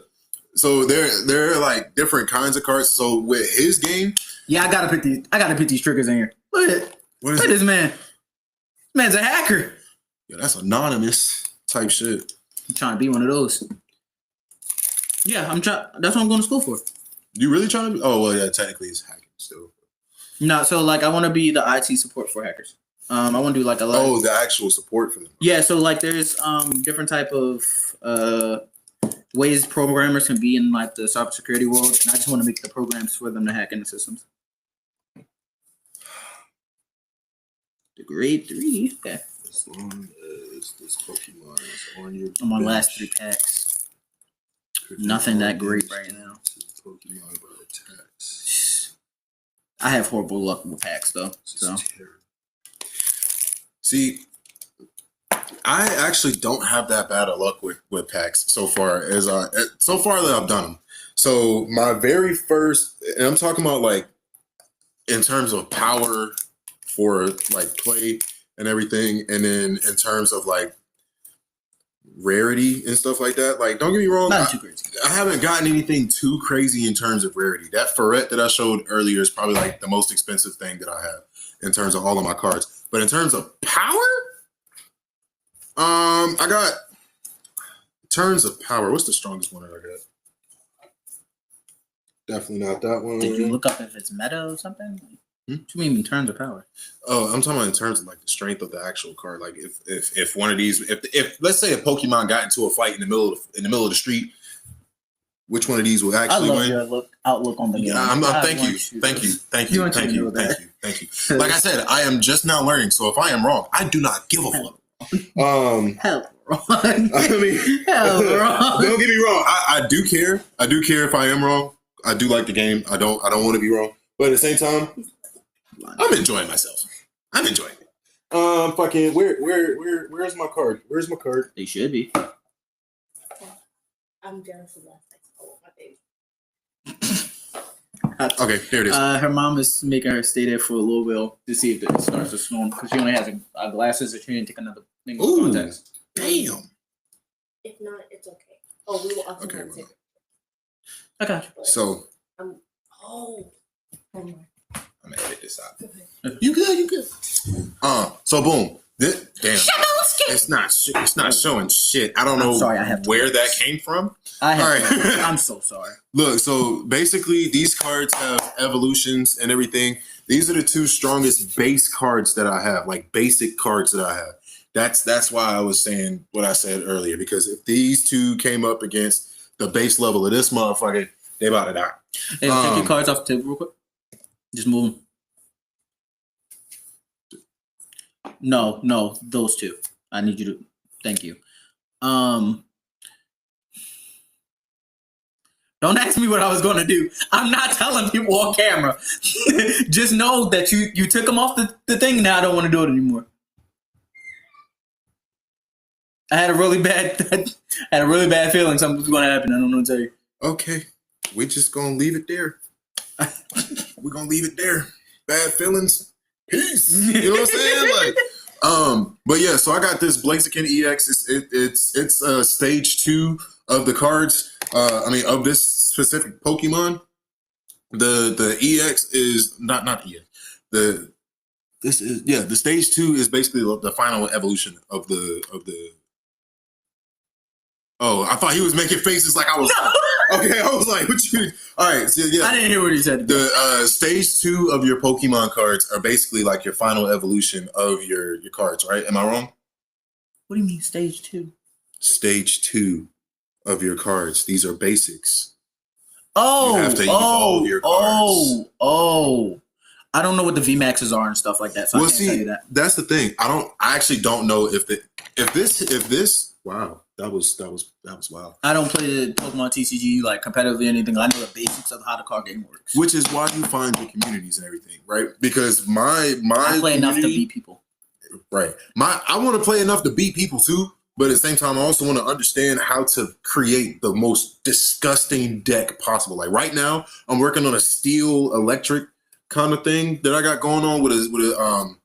So there are like different kinds of cards. So with his game,
yeah, I gotta put these triggers in here. Look at it.
what is
Look at
it?
this man. This man's a hacker.
Yeah, that's anonymous type shit.
I'm trying to be one of those. Yeah, I'm trying. That's what I'm going to school for.
You really trying to be? Oh well, yeah. Technically, it's hacking still.
No, so like I want to be the IT support for hackers. I want to do like a lot.
Oh, the actual support for them.
Yeah, so like there's different type of ways programmers can be in like the cybersecurity world, and I just want to make the programs for them to hack into systems. The grade 3. Okay.
As long as this Pokemon is on your
I'm on
bench,
last 3 packs.
could
Nothing
you
that great
damage
right now.
to the Pokemon by attacks?
I have horrible luck with packs though. So
This is terrible. See, I actually don't have that bad of luck with packs so far that I've done them. So my very first, and I'm talking about like in terms of power for like play and everything, and then in terms of like rarity and stuff like that. Like, don't get me wrong,
not too crazy.
I haven't gotten anything too crazy in terms of rarity. That Ferret that I showed earlier is probably like the most expensive thing that I have in terms of all of my cards. But in terms of power, I got in terms of power. What's the strongest one that I got? Definitely not that one.
Did you look up if it's meta or something? What you mean in terms of power?
Oh, I'm talking about in terms of like the strength of the actual card. Like if one of these, if let's say a Pokemon got into a fight in the middle of the street, which one of these will
I
actually
love
win.
your outlook on the game.
Yeah, thank you. Like I said, I am just now learning, so if I am wrong, I do not give a fuck.
Hell wrong.
I mean,
hell wrong.
Don't get me wrong. I do care. I do care if I am wrong. I do like the game. I don't want to be wrong. But at the same time, I'm enjoying myself. I'm enjoying it. Fucking where's my card? Where's my card?
They should be.
I'm jealous of last night's call, my baby.
Okay, there it is.
Her mom is making her stay there for a little while to see if it starts to storm because she only has glasses and she didn't take another thing of contacts.
Damn.
If not, it's okay. Oh, we will also
Okay,
have
well.
to.
I got you.
So
Oh. Never mind.
I'm gonna edit this out.
Go ahead.
You good? So boom. Damn. It's not showing shit. I don't know
sorry, I have to
where that came from.
I have.
All right.
I'm so sorry.
Look, so basically these cards have evolutions and everything. These are the two strongest base cards that I have, like basic cards that I have. That's why I was saying what I said earlier, because if these two came up against the base level of this motherfucker, they about to die.
Hey, take your cards off the table real quick. Just move them. No, those two. I need you to. Thank you. Don't ask me what I was going to do. I'm not telling people on camera. Just know that you took them off the thing. Now I don't want to do it anymore. I had a really bad feeling something was going to happen. I don't know what to tell you.
Okay, we're just gonna leave it there. We're gonna leave it there. Bad feelings. Peace. You know what I'm saying? Like, but yeah. So I got this Blaziken EX. It's stage 2 of the cards. Of this specific Pokemon. The EX is not EX. The stage 2 is basically the final evolution of the. Oh, I thought he was making faces like I was. Okay, I was like, what you? All right, so yeah.
I didn't hear what he said.
The stage 2 of your Pokemon cards are basically like your final evolution of your cards, right? Am I wrong?
What do you mean stage 2?
Stage 2 of your cards. These are basics.
Oh,
you have to evolve your cards.
I don't know what the VMAXs are and stuff like that. So I can't tell you that.
That's the thing. I actually don't know if this. Wow, that was wild.
I don't play the Pokemon TCG like competitively or anything. I know the basics of how the card game works.
Which is why you find your communities and everything, right? Because my
I play enough to beat people.
Right. I want to play enough to beat people too, but at the same time, I also want to understand how to create the most disgusting deck possible. Like right now, I'm working on a steel electric kind of thing that I got going on with a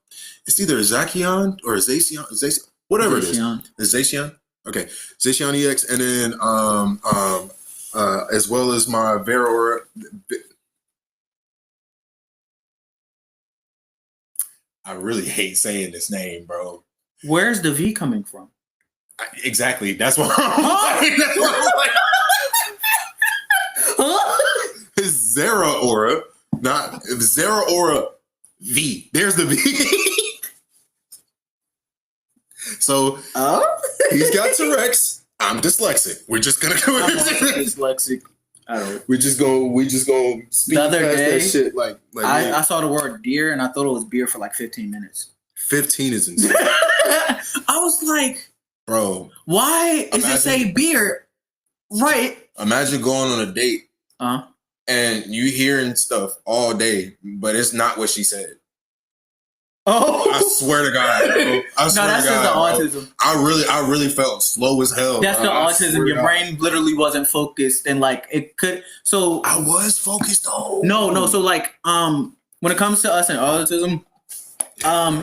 it's either Zacian or Zacian, whatever it is. It's Zacian. Okay, Zacian EX, and then as well as my Varroa. I really hate saying this name, bro.
Where's the V coming from?
Exactly. That's what I'm like. It's Zeraora, not Zeraora V. There's the V. So he's got T-Rex. I'm dyslexic. We're just gonna go.
I'm dyslexic. I don't.
We just gonna speak
The other
past
day,
that shit. Like
I saw the word deer and I thought it was beer for like 15 minutes.
15 is insane,
I was like,
bro.
Why does it say beer? Right.
Imagine going on a date and you hearing stuff all day, but it's not what she said.
Oh,
I swear to God, bro. That's
just the autism.
I really felt slow as hell.
That's
bro.
the autism. Your brain literally wasn't focused, and like it could. So
I was focused though.
No. So like, when it comes to us and autism,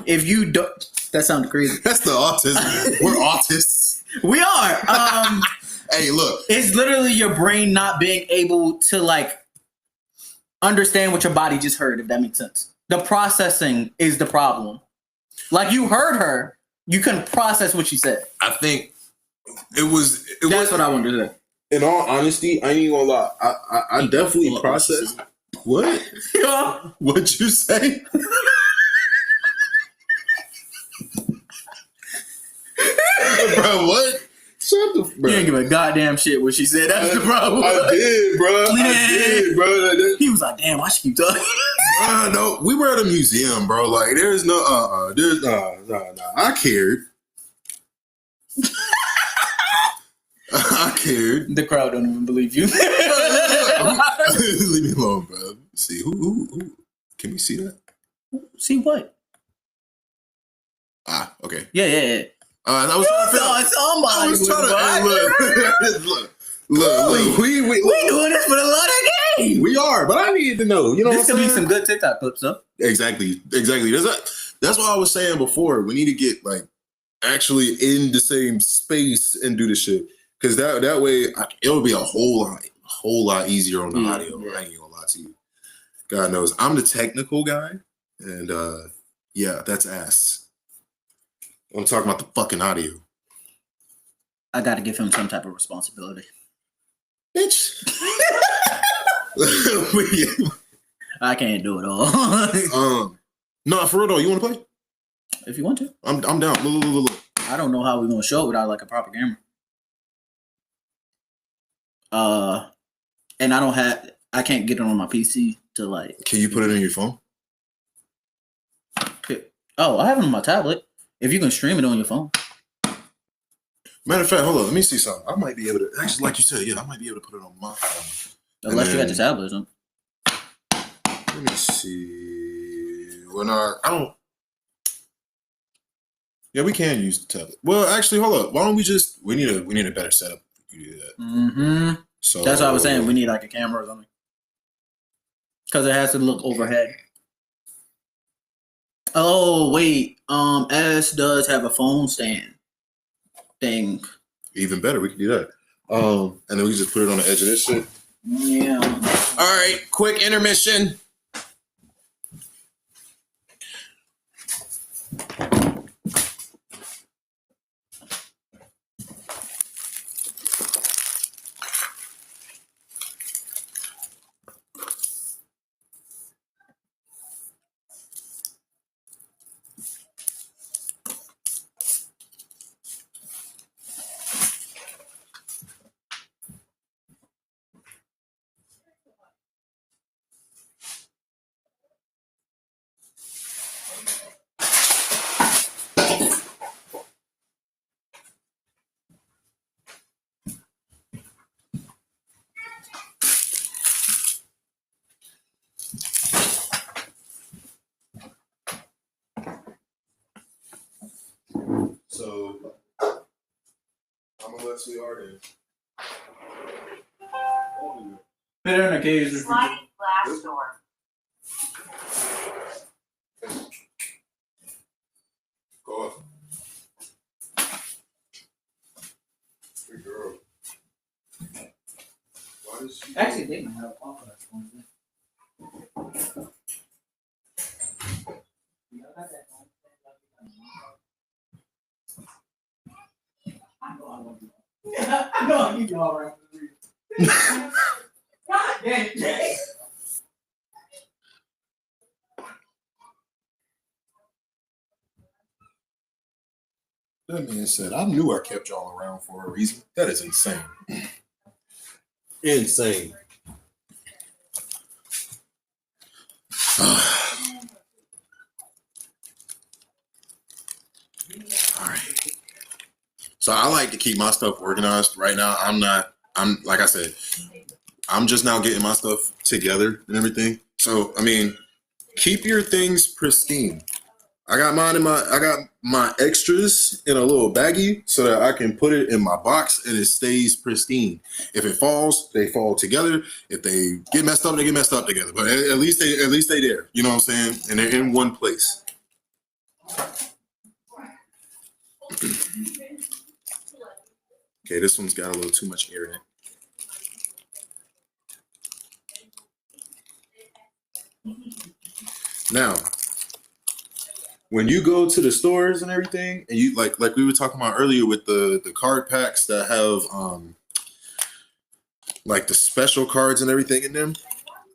if you don't, that sounds crazy.
That's the autism. We're autists.
We are.
Hey, look.
It's literally your brain not being able to like understand what your body just heard. If that makes sense. The processing is the problem. Like you heard her, you couldn't process what she said.
I think That's
what I wanted to say.
In all honesty, I ain't gonna lie. I definitely processed. What? What'd you say? Bro, what? Shut the bro.
You didn't give a goddamn shit what she said. That's the problem.
I did, bro.
Yeah.
I did, bro.
He was like, "Damn, why she keep talking?"
No, we were at a museum, bro. Like, there's no, there's no. I cared. I cared.
The crowd don't even believe you.
Leave me alone, bro. Let's see who? Can we see that?
See what?
Ah, okay.
Yeah.
I was trying to figure out.
Somebody.
I was trying to look. We
doing this for the love of the game.
we are, but I needed to know. You know,
This
what
could
I'm
be some
saying?
good TikTok clips, though.
Exactly. That's what I was saying before. We need to get like actually in the same space and do the shit, because that way it'll be a whole lot easier on the audio.
Yeah.
I ain't gonna lie to you. God knows I'm the technical guy, and yeah, that's ass. I'm talking about the fucking audio,
I got to give him some type of responsibility.
bitch.
I can't do it all.
No, for real though. You want to play?
If you want to.
I'm down. Look.
I don't know how we're gonna show it without like a proper camera. And I can't get it on my PC to like.
Can you put it in your phone?
Oh, I have it on my tablet. If you can stream it on your phone.
Matter of fact, hold on. Let me see something. I might be able to actually, like you said, yeah, I might be able to put it on my phone.
Unless you got the tablet or something.
Let me see. I don't. Yeah, we can use the tablet. Well, actually, hold up. Why don't we just? We need a better setup. You do that.
Mm-hmm.
So
That's what I was saying. We need like a camera or something. Because it has to look overhead. Oh wait, S does have a phone stand thing.
Even better, we can do that. And then we just put it on the edge of this shit.
Yeah.
All right, quick intermission. So I'm gonna let sweetheart in.
Put it in a cage.
Sliding glass door.
Go up. Good girl. Why does she?
Actually, they might have off of that phone. I know I keep you all right. God damn it.
That man said, I knew I kept y'all around for a reason. That is insane. Insane. All right. So I like to keep my stuff organized. Right now, I'm like I said, I'm just now getting my stuff together and everything. So, I mean, keep your things pristine. I got my extras in a little baggie so that I can put it in my box and it stays pristine. If it falls, they fall together. If they get messed up, they get messed up together. But at least they there. You know what I'm saying? And they're in one place. Okay, this one's got a little too much air in it. Now, when you go to the stores and everything, and you like we were talking about earlier with the card packs that have like the special cards and everything in them,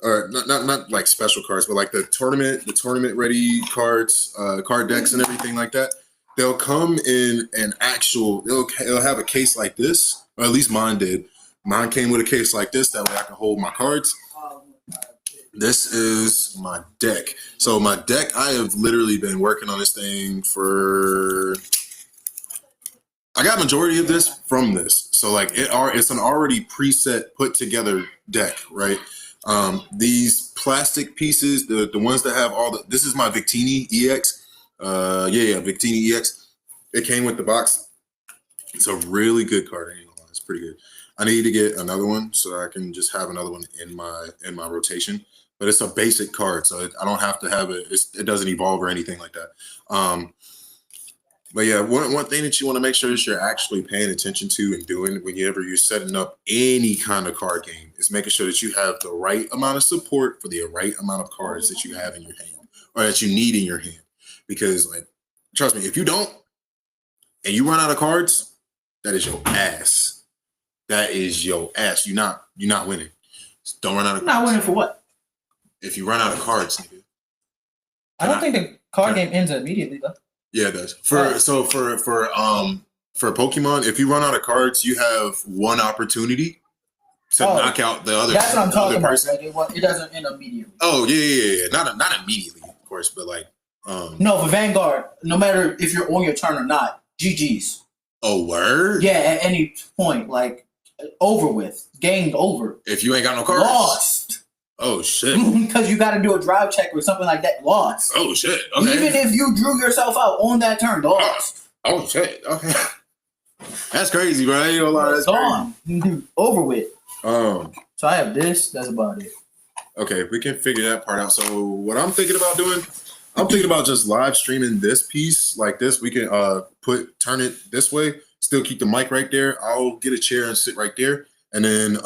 or not like special cards, but like the tournament ready cards, card decks and everything like that. they'll come in an actual. They'll have a case like this, or at least mine did. Mine came with a case like this. That way I can hold my cards. This is my deck. So my deck, I have literally been working on this thing for. I got majority of this from this. So like it's an already preset put together deck, right? These plastic pieces, the ones that have all the. This is my Victini EX. Victini EX. It came with the box. It's a really good card. I ain't gonna lie, it's pretty good. I need to get another one so I can just have another one in my rotation. But it's a basic card, so I don't have to have it. It doesn't evolve or anything like that. But yeah, one thing that you want to make sure that you're actually paying attention to and doing whenever you're setting up any kind of card game is making sure that you have the right amount of support for the right amount of cards that you have in your hand or that you need in your hand. Because, like, trust me, if you don't and you run out of cards, that is your ass. That is your ass. You're not winning. Just don't run out of cards.
Not winning for what?
If you run out of cards, nigga.
I don't think the card game ends immediately though.
Yeah, it does. For Pokemon, if you run out of cards, you have one opportunity to knock out the other.
That's what I'm talking about.
Person.
Like it doesn't end immediately.
Oh yeah. Not immediately, of course, but like.
No, for Vanguard, no matter if you're on your turn or not, GG's.
Oh, word?
Yeah, at any point, like over with, gamed over.
If you ain't got no cards,
lost.
Oh shit!
Because you got to do a drive check or something like that. Lost.
Oh shit! Okay.
Even if you drew yourself out on that turn, lost.
Oh shit! Okay. That's crazy, bro. I ain't gonna lie. That's
gone. Over with.
So
I have this. That's about it.
Okay, we can figure that part out. So what I'm thinking about doing, I'm thinking about just live streaming this piece like this. We can turn it this way. Still keep the mic right there. I'll get a chair and sit right there, and then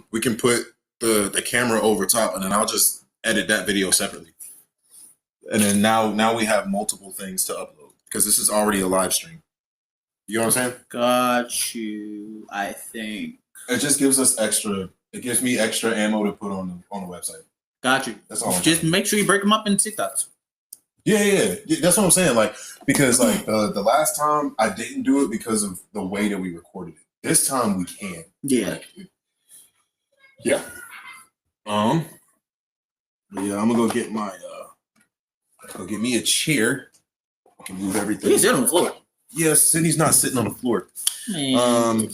we can put the camera over top, and then I'll just edit that video separately. And then now we have multiple things to upload because this is already a live stream. You know what I'm saying?
Got you. I think
it just gives us extra. It gives me extra ammo to put on the website.
Got you.
That's all.
Just make sure you break them up in TikToks.
Yeah. That's what I'm saying. Like because like the last time I didn't do it because of the way that we recorded it. This time we can.
Yeah.
Like, yeah. Yeah, I'm gonna go get my go get me a chair. I can move everything.
He's sitting on the floor.
Yeah, Sydney's not sitting on the floor.
Man.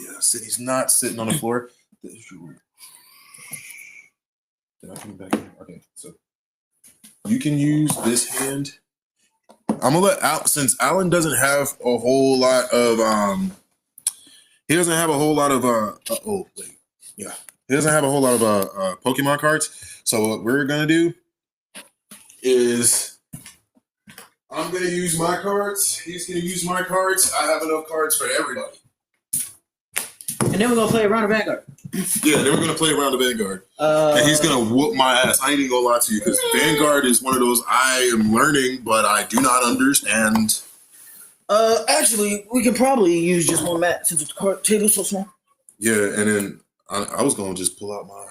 Yeah, Sydney's not sitting on the floor. Did I come back in? Okay, so you can use this hand. I'm gonna let since Alan doesn't have a whole lot of he doesn't have a whole lot of he doesn't have a whole lot of Pokemon cards. So what we're gonna do is I'm gonna use my cards. He's gonna use my cards. I have enough cards for everybody.
And then we're gonna play around the Vanguard.
Yeah, then we're gonna play around the Vanguard. And he's gonna whoop my ass. I ain't even gonna lie to you because Vanguard is one of those I am learning, but I do not understand.
Actually, we can probably use just one mat since the card table's so small.
Yeah, and then I was gonna just pull out my.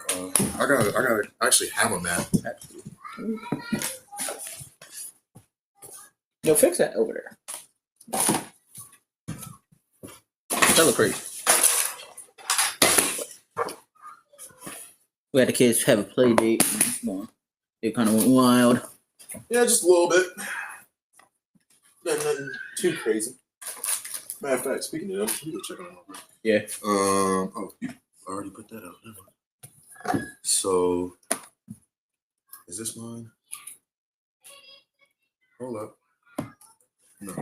I gotta actually have a mat.
Yo, fix that over there. Celebrate. We had the kids have a play date. It kind of went wild.
Yeah, just a little bit. Nothing too crazy. Matter of fact, speaking of them, you go check them out.
Yeah.
You already put that out. So, is this mine? Hold up. No.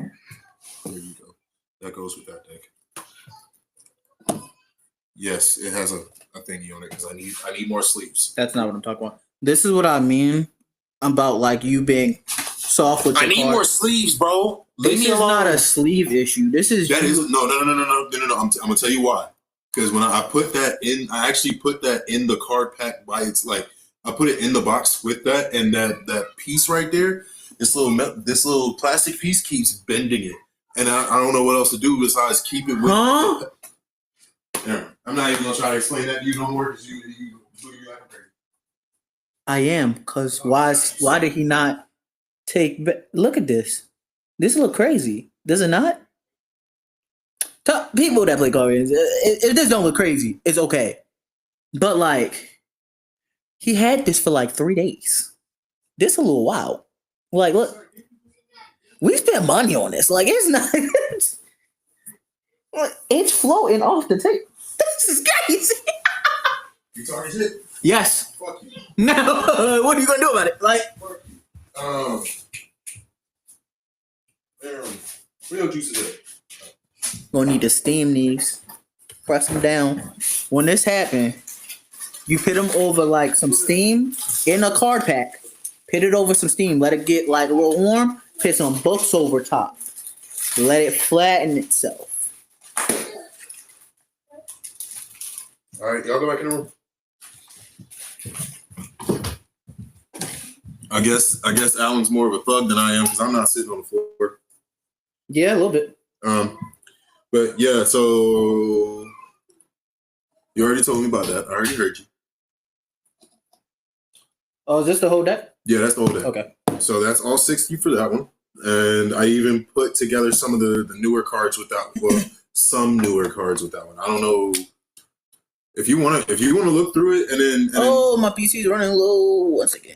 There you go. That goes with that deck. Yes, it has a thingy on it because I need more sleeves.
That's not what I'm talking about. This is what I mean about like you being soft with.
I need more sleeves, bro.
This is not a sleeve issue. This is
no. I'm gonna tell you why. Because when I put that in, I actually put that in the card pack by its like I put it in the box with that, and that piece right there, this little plastic piece keeps bending it, and I don't know what else to do besides keep it with.
Huh?
Yeah, I'm not even gonna try to explain that to you no more because you like crazy.
I am, because why did he not take? Look at this. This look crazy. Does it not? People that play card games, if this don't look crazy, it's okay. But like, he had this for like 3 days. This a little wild. Like, look, we spent money on this. Like, it's not. It's floating off the table. This is crazy.
You talking shit?
Yes.
Fuck you.
No. What are you gonna do about it? Like,
real juice is it?
gonna need to steam these. Press them down. When this happen, you put them over like some steam in a card pack. Put it over some steam. Let it get like a little warm. Put some books over top. Let it flatten itself.
All right, y'all go back in the room. I guess Alan's more of a thug than I am because I'm not sitting on the floor.
Yeah, a little bit.
But yeah, so you already told me about that. I already heard you.
Oh, is this the whole deck?
Yeah, that's the whole deck.
Okay.
So that's all 60 for that one. And I even put together some of the newer cards with that. Well, some newer cards with that one. I don't know if you want to look through it and then.
Oh, my PC's running low once again.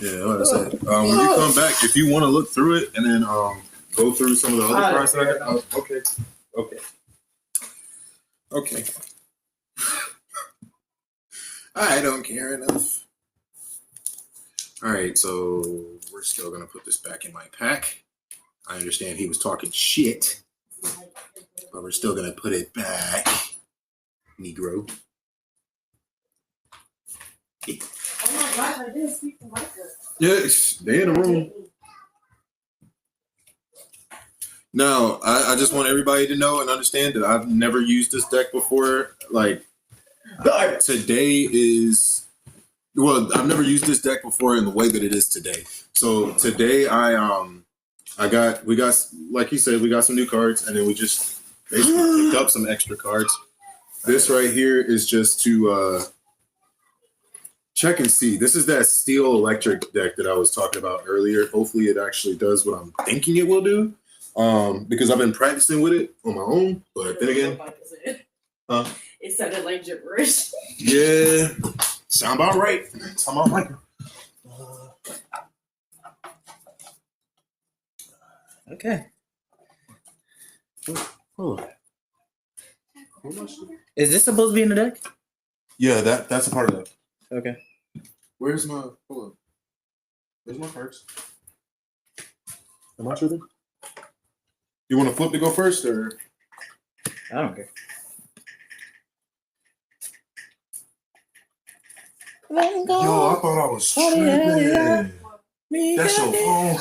Yeah, like I said, when you come back, if you want to look through it and then go through some of the other cards that I got. Okay. I don't care enough. All right, so we're still gonna put this back in my pack. I understand he was talking shit, but we're still gonna put it back, Negro.
Oh my gosh, I didn't speak to Micah.
Yes, they in the room. Now, I just want everybody to know and understand that I've never used this deck before. Like, today is, well, I've never used this deck before in the way that it is today. So today we got, like you said, we got some new cards and then we just basically picked up some extra cards. This right here is just to check and see. This is that Steel Electric deck that I was talking about earlier. Hopefully it actually does what I'm thinking it will do. Because I've been practicing with it on my own, but then again,
It sounded like gibberish.
yeah, sound about right. Sound about right.
Okay. Is this supposed to be in the deck?
Yeah, that's a part of that.
Okay.
Where's my hold on? Where's my cards? Am I tripping? You want to flip to go first, or
I don't care.
yo? I thought I was tripping. That's your phone.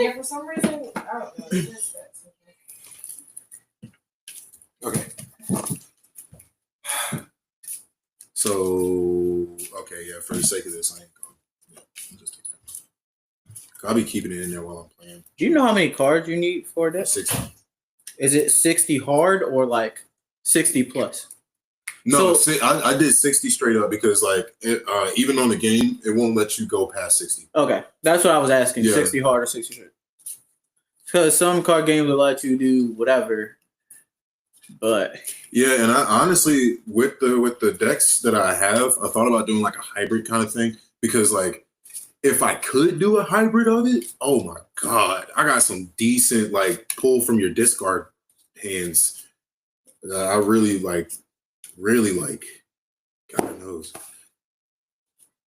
Yeah, for some reason, I don't know. It is that.
Okay. So, okay, yeah, for the sake of this, I ain't going. Yeah, I'll just take that. I'll be keeping it in there while I'm playing.
Do you know how many cards you need for this?
60.
Is it 60 hard or like 60 plus?
No,
So-
I did 60 straight up because, like, even on the game, it won't let you go past 60.
Okay, that's what I was asking.
Yeah.
60 hard or 60 straight? Because some card games will let you do whatever, but
Yeah, and I honestly, with the decks that I have, I thought about doing like a hybrid kind of thing because, like, if I could do a hybrid of it, oh my god, I got some decent like pull from your discard hands. I really like. God knows.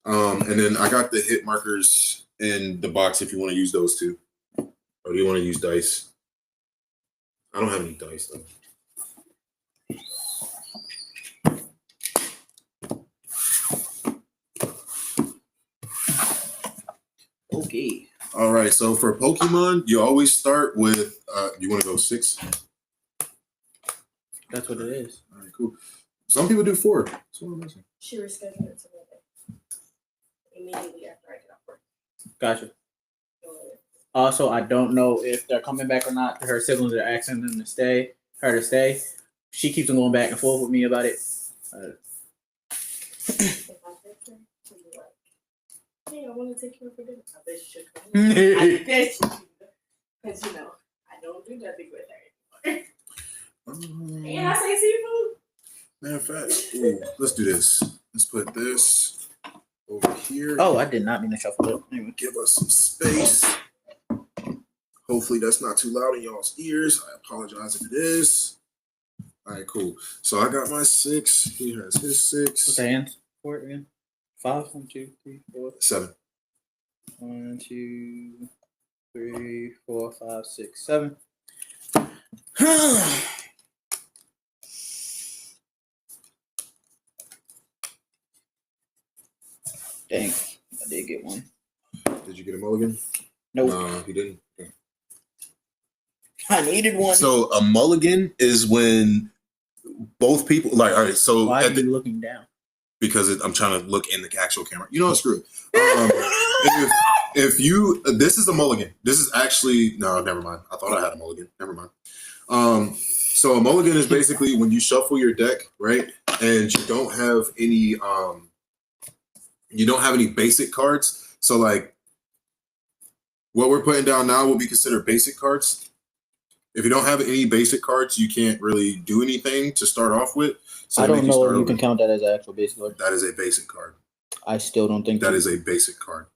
And then I got the hit markers in the box if you want to use those too, or do you want to use dice? I don't have any dice though.
okay.
All right, so for Pokemon, you always start with. You want to go 6?
That's what it is.
All right, cool. Some people do 4. That's what I'm missing.
She rescheduled it to Monday. Immediately after I get off work.
Gotcha. Also, I don't know if they're coming back or not. Her siblings are asking them to stay. Her to stay. She keeps on going back and forth with me about it.
If I text her, she'll be like, hey, I want to take you out for dinner. I bet you should come. I bet you. Because you know, I don't do that big with her anymore.
Um,
And I say seafood.
Matter of fact, ooh, let's do this. Let's put this over here.
Oh, I did not mean to shuffle it. Anyway.
Give us some space. Hopefully that's not too loud in y'all's ears. I apologize if it is. All right, cool. So I got my 6. He has his 6.
What's the hands for it again? 5, 1, 2, 3, 4.
7.
1, 2, 3, 4, 5, 6, 7. Dang, I did get one.
Did you get a mulligan?
Nope.
No, he didn't. Okay.
I needed one.
So a mulligan is when both people all right. So
why are you looking down?
Because I'm trying to look in the actual camera. You know what? Screw it. If you this is a mulligan. This is actually no. Never mind. I thought I had a mulligan. Never mind. So a mulligan is basically when you shuffle your deck, right, and you don't have any basic cards. So like what we're putting down now will be considered basic cards. If you don't have any basic cards, you can't really do anything to start off with. So
I don't know if you can count that as an actual basic card.
That is a basic card.
I still don't think
that is a basic card.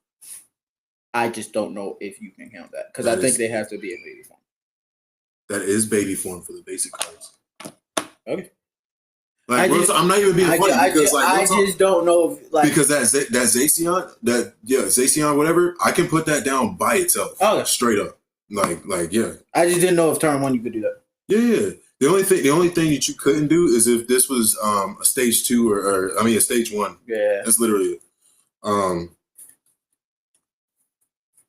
I just don't know if you can count that because I think they have to be in baby form.
That is baby form for the basic cards.
Okay.
Like I'm not even being funny because
I just don't know if, like,
because that Zacian whatever, I can put that down by itself.
Okay.
Straight up. Like yeah.
I just didn't know if turn 1 you could do that.
Yeah. The only thing that you couldn't do is if this was a stage 2 or a stage 1.
Yeah.
That's literally it.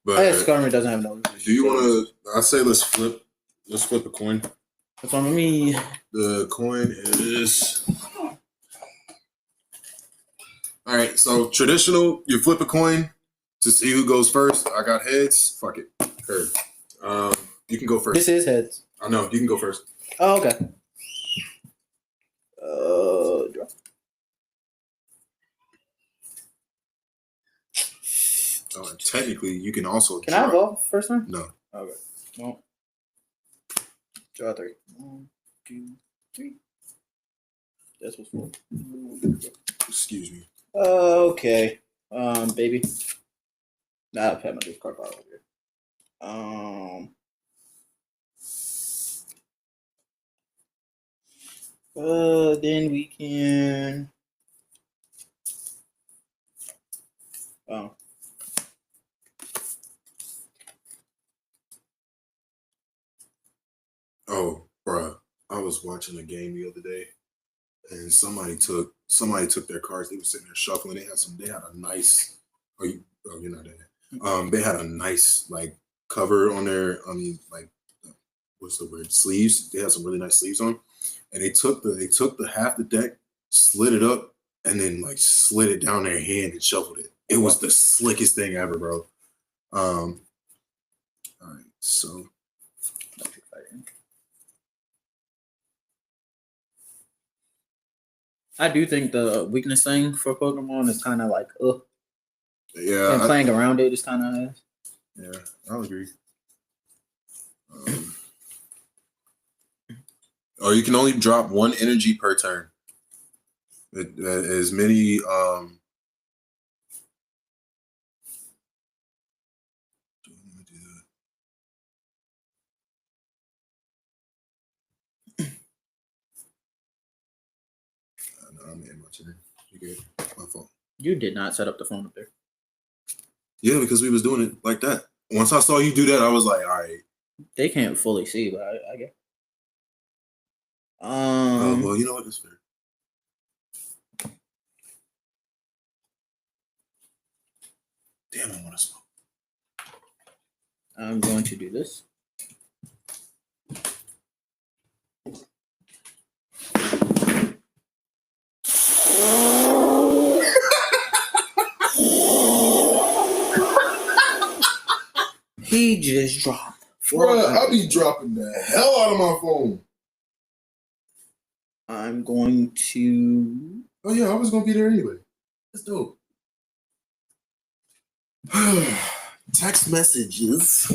But
I guess Skarmory doesn't have no.
Do you want to? I say let's flip a coin.
What's on me?
The coin is. All right, so traditional, you flip a coin to see who goes first. I got heads. Fuck it. Heard. You can go first.
This is heads.
I know. You can go first.
Oh, okay. Draw.
Oh, and technically, you can also.
Can I evolve first one?
No.
Okay. No. Draw 3. 1, 2, 3. That's what's 4.
Excuse me.
Okay. Baby. Nah, I've had my discard pile over here. Then we can. Oh.
Oh, bruh. I was watching a game the other day, and somebody took their cards. They were sitting there shuffling. They had a nice. You're not there. They had a nice like cover on their. What's the word? Sleeves. They had some really nice sleeves on, and they took the half the deck, slid it up, and then like slid it down their hand and shuffled it. It was the slickest thing ever, bro. All right, so.
I do think the weakness thing for Pokemon is kind of like,
Yeah.
And playing around it is kind of.
Yeah, I'll agree. Or you can only drop 1 energy per turn. As many. I'm in my turn. You good? My fault.
You did not set up the phone up there.
Yeah, because we was doing it like that. Once I saw you do that, I was like, all right.
They can't fully see, but I guess.
Well, you know what? It's fair. Damn, I want to smoke.
I'm going to do this. He just dropped.
Bruh, I'll be dropping the hell out of my phone.
I'm going to.
Oh, yeah, I was going to be there anyway. That's dope. Text messages.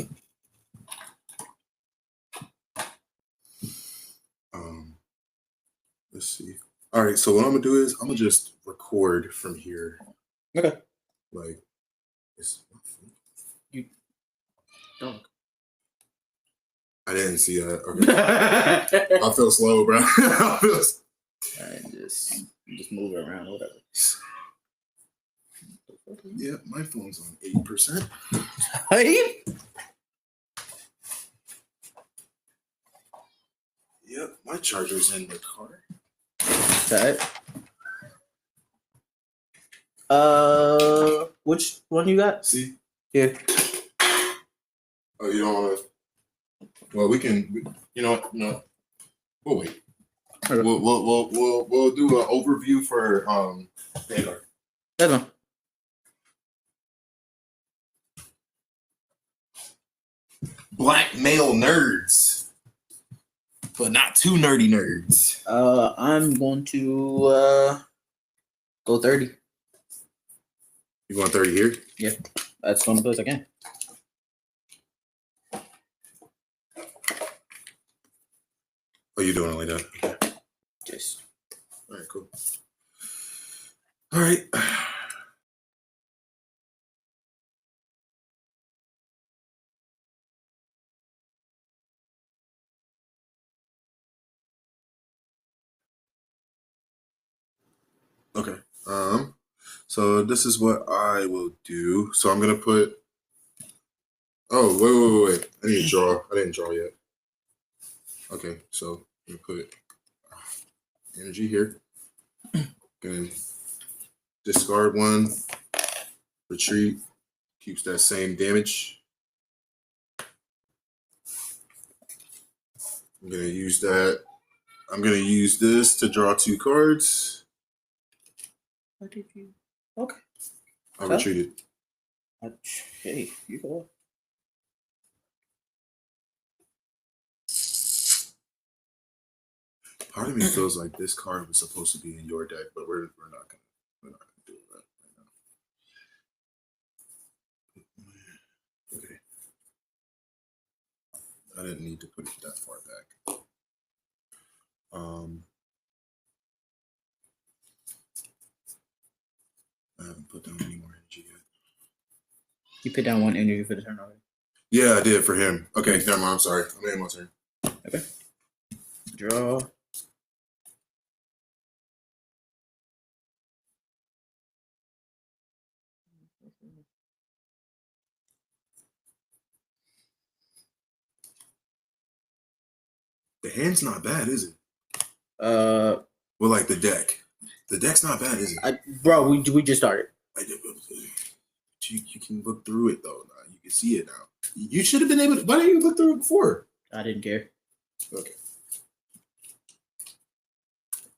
Let's see. All right, so what I'm gonna do is I'm gonna just record from here.
Okay.
Like, it's,
Dog.
I didn't see that. Okay. I feel slow, bro. I feel.
Alright, just move it around or whatever.
Yeah, my phone's on 8%.
Hey.
Yep, my charger's in the car.
Okay. Which one you got?
See?
Here.
Oh, you don't want to? Well, we can. You know what? No, we'll wait.
Okay.
We'll do an overview for Vanguard.
That's one.
Black male nerds, but not too nerdy nerds.
I'm going to go 30.
You going 30 here?
Yeah, that's the only place I can.
Oh, you doing it like that? Okay.
Just
All right, cool. All right. Okay. So this is what I will do. So I'm gonna put. Oh, wait. I need to draw. I didn't draw yet. Okay, so I'm gonna put energy here. Gonna discard one. Retreat. Keeps that same damage. I'm gonna use that. I'm gonna use this to draw 2 cards.
what did you? Okay.
I retreated.
Hey, you go.
Part of me feels like this card was supposed to be in your deck, but we're not gonna do that right now. Okay. I didn't need to put it that far back. I haven't put down any more energy yet.
You put down one energy for the turn already.
Yeah, I did for him. Okay, never mind. I'm sorry. I made my turn.
Okay. Draw.
The hand's not bad, is it?
Uh,
Well, like the deck. The deck's not bad, is it?
bro, we just started.
You can look through it though. Now. You can see it now. You should have been able to. Why didn't you look through it before?
I didn't care.
Okay.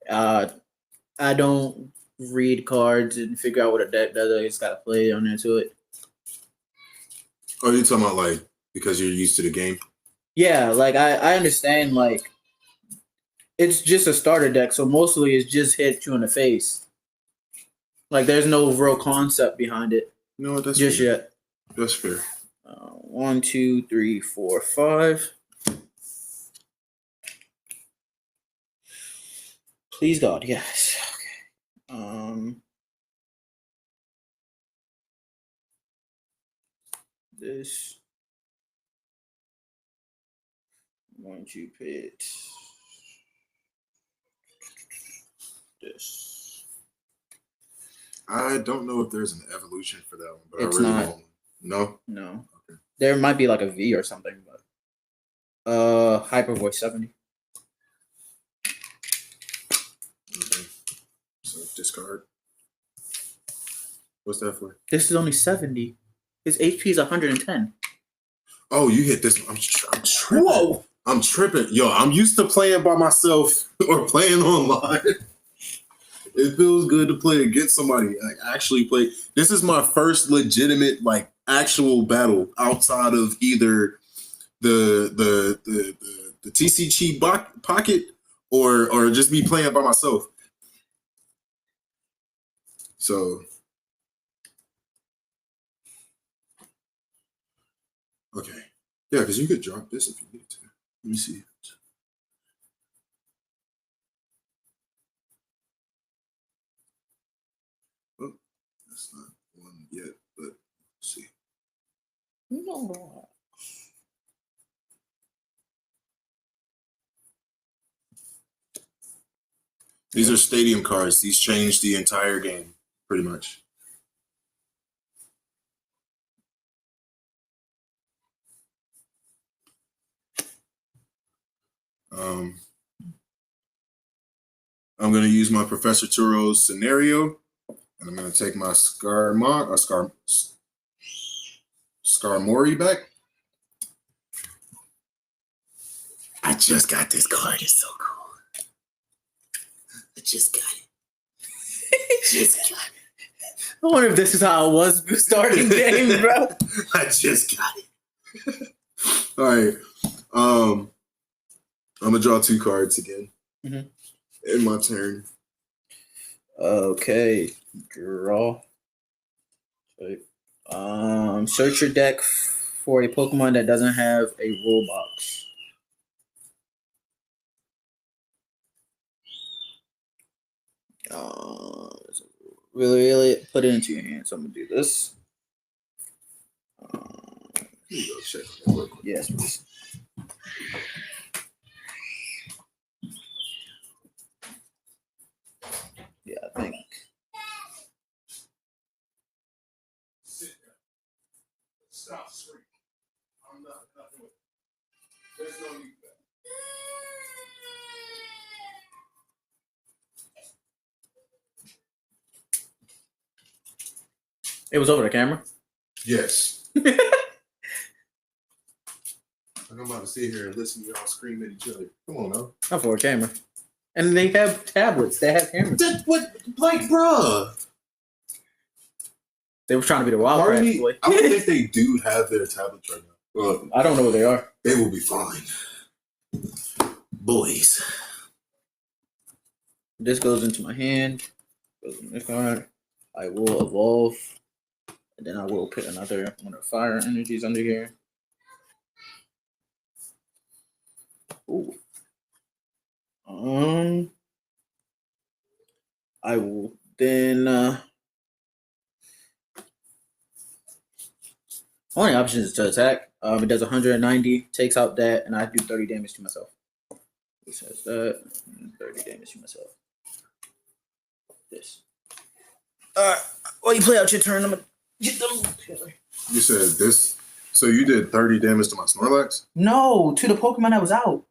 I don't read cards and figure out what a deck does. I just gotta play on into it.
Oh, you're talking about like because you're used to the game?
Yeah, like I understand. Like it's just a starter deck, so mostly it's just hit you in the face. Like there's no real concept behind it.
You know what? That's
just
fair.
yet.
That's fair.
1, 2, 3, 4, 5. Please God, yes. Okay. This. I'm going to put this.
I don't know if there's an evolution for that one, but
It's
I really
not.
want one. No?
No.
Okay.
There might be like a V or something, but Hyper Voice 70.
Okay. So discard. What's that for?
This is only 70. His HP is 110.
Oh, you hit this one. I'm tripping.
Whoa!
I'm tripping. Yo, I'm used to playing by myself or playing online. It feels good to play against somebody. Like actually play. This is my first legitimate, like actual battle outside of either the TCG pocket or just me playing by myself. So okay. Yeah, because you could drop this if you needed to. Let me see. It's not one yet, but let's see.
No.
These are stadium cards. These change the entire game, pretty much. I'm going to use my Professor Turo's scenario, and I'm going to take my Skarmory back. I just got this card. It's so cool. I just got it. Just got it.
I wonder if this is how it was starting game, bro.
I just got it. All right. I'm gonna draw 2 cards again.
Mhm.
In my turn.
Okay, draw. Search your deck for a Pokemon that doesn't have a rule box. Really put it into your hand. So I'm gonna do this.
Here you go, check that real quick.
Yes, please. Yeah, I think.
Stop screaming. I'm not doing it. There's no need for that.
It was over the camera.
Yes. I'm about to sit here and listen to y'all scream at each other. Come on now.
Not for a camera. And they have tablets. They have cameras.
That what, like, bruh.
They were trying to be the Wildcats, boy.
I don't think they do have their tablets right now. Well,
I don't know what they are.
they will be fine. Boys.
This goes into my hand. Goes in this card. I will evolve. And then I will put another one of fire energies under here. Ooh. I will then only option is to attack. It does 190, takes out that, and I do 30 damage to myself. It says that, 30 damage to myself. This. Alright, well, you play out your turn. I'm gonna get them.
You said this. So you did 30 damage to my Snorlax?
No, to the Pokemon that was out.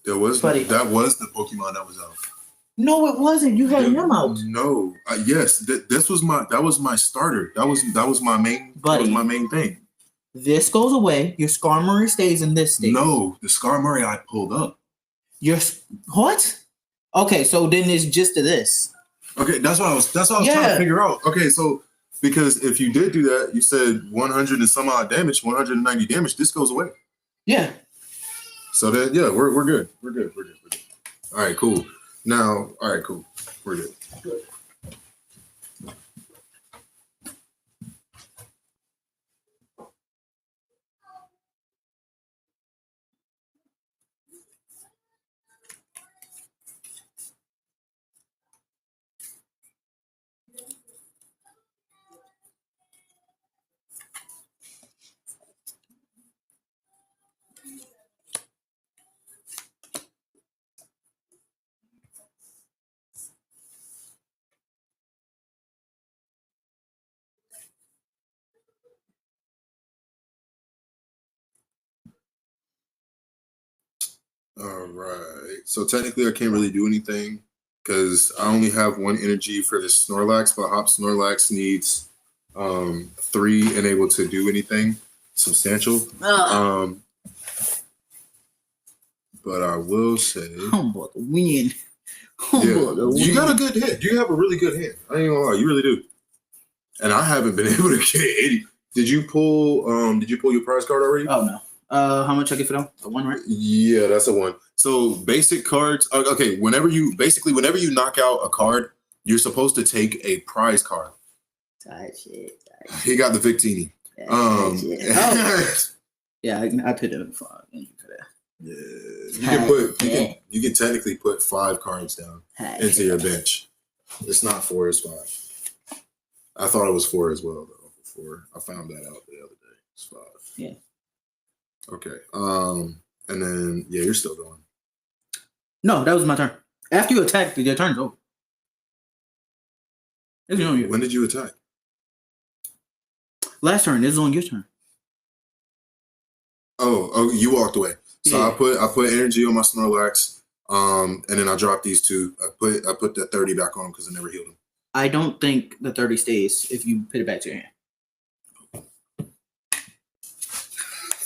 That was
Buddy.
the Pokemon that was out.
No, it wasn't. You had him out.
No, yes, that was my starter. That was my main. That was
Buddy.
my main thing.
This goes away. Your Skarmory stays in this state.
No, the Skarmory I pulled up.
Your what? Okay, so then it's just to this.
Okay, that's what I was trying to figure out. Okay, so because if you did do that, you said 100 and some odd damage, 190 damage. This goes away.
Yeah.
So then, yeah, we're good. We're good. All right, cool. Now, all right, cool. We're good. All right. So technically, I can't really do anything because I only have 1 energy for the Snorlax, but Hop Snorlax needs 3 and able to do anything substantial. But I will say,
Humble the win.
you got a good hand. You have a really good hand. I ain't gonna lie, you really do. And I haven't been able to get 80. Did you pull your prize card already?
Oh no. How much I get for them? A 1, right?
Yeah, that's a 1. So basic cards. Okay, whenever you knock out a card, you're supposed to take a prize card.
Touch it.
He got the Victini.
Oh. Yeah, I put it in 5. Thank you for that.
Yeah, you can technically put 5 cards down into your bench. It's not 4, it's 5. I thought it was 4 as well though before I found that out the other day. It's 5.
Yeah.
Okay. And then yeah, you're still going.
No, that was my turn. After you attack, your turn's over. It's on you.
When did you attack?
Last turn. This is on your turn.
Oh, you walked away. So
Yeah.
I put energy on my Snorlax, and then I dropped these 2. I put that 30 back on because I never healed him.
I don't think the 30 stays if you put it back to your hand.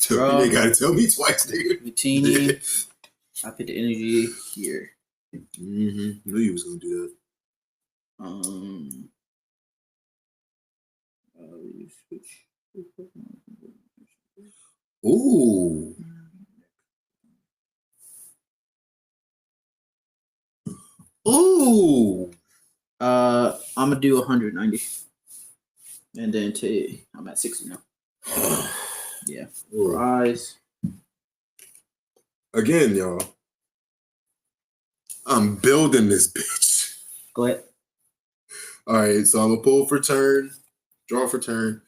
Bro.
You gotta tell me twice, nigga.
Routine. I put the energy here.
Knew you was gonna do that.
Switch.
Ooh. Ooh.
I'm gonna do 190, and then I'm at 60 now. Yeah.
Ooh.
Rise.
Again, y'all. I'm building this bitch.
Go ahead.
All right, so I'm gonna pull for turn, draw for turn.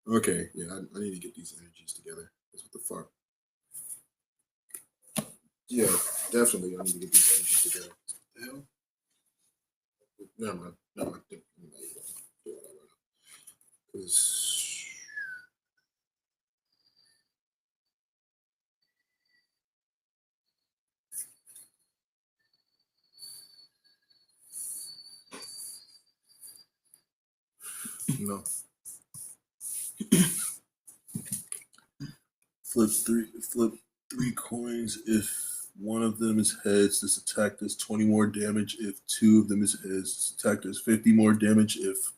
Okay, yeah, I need to get these energies together. That's what the fuck. Yeah, definitely, I need to get these energies together. What the hell? Never mind. Because no.
Flip three coins. If one of them is heads, this attack does 20 more damage. If 2 of them is heads, this attack does 50 more damage. If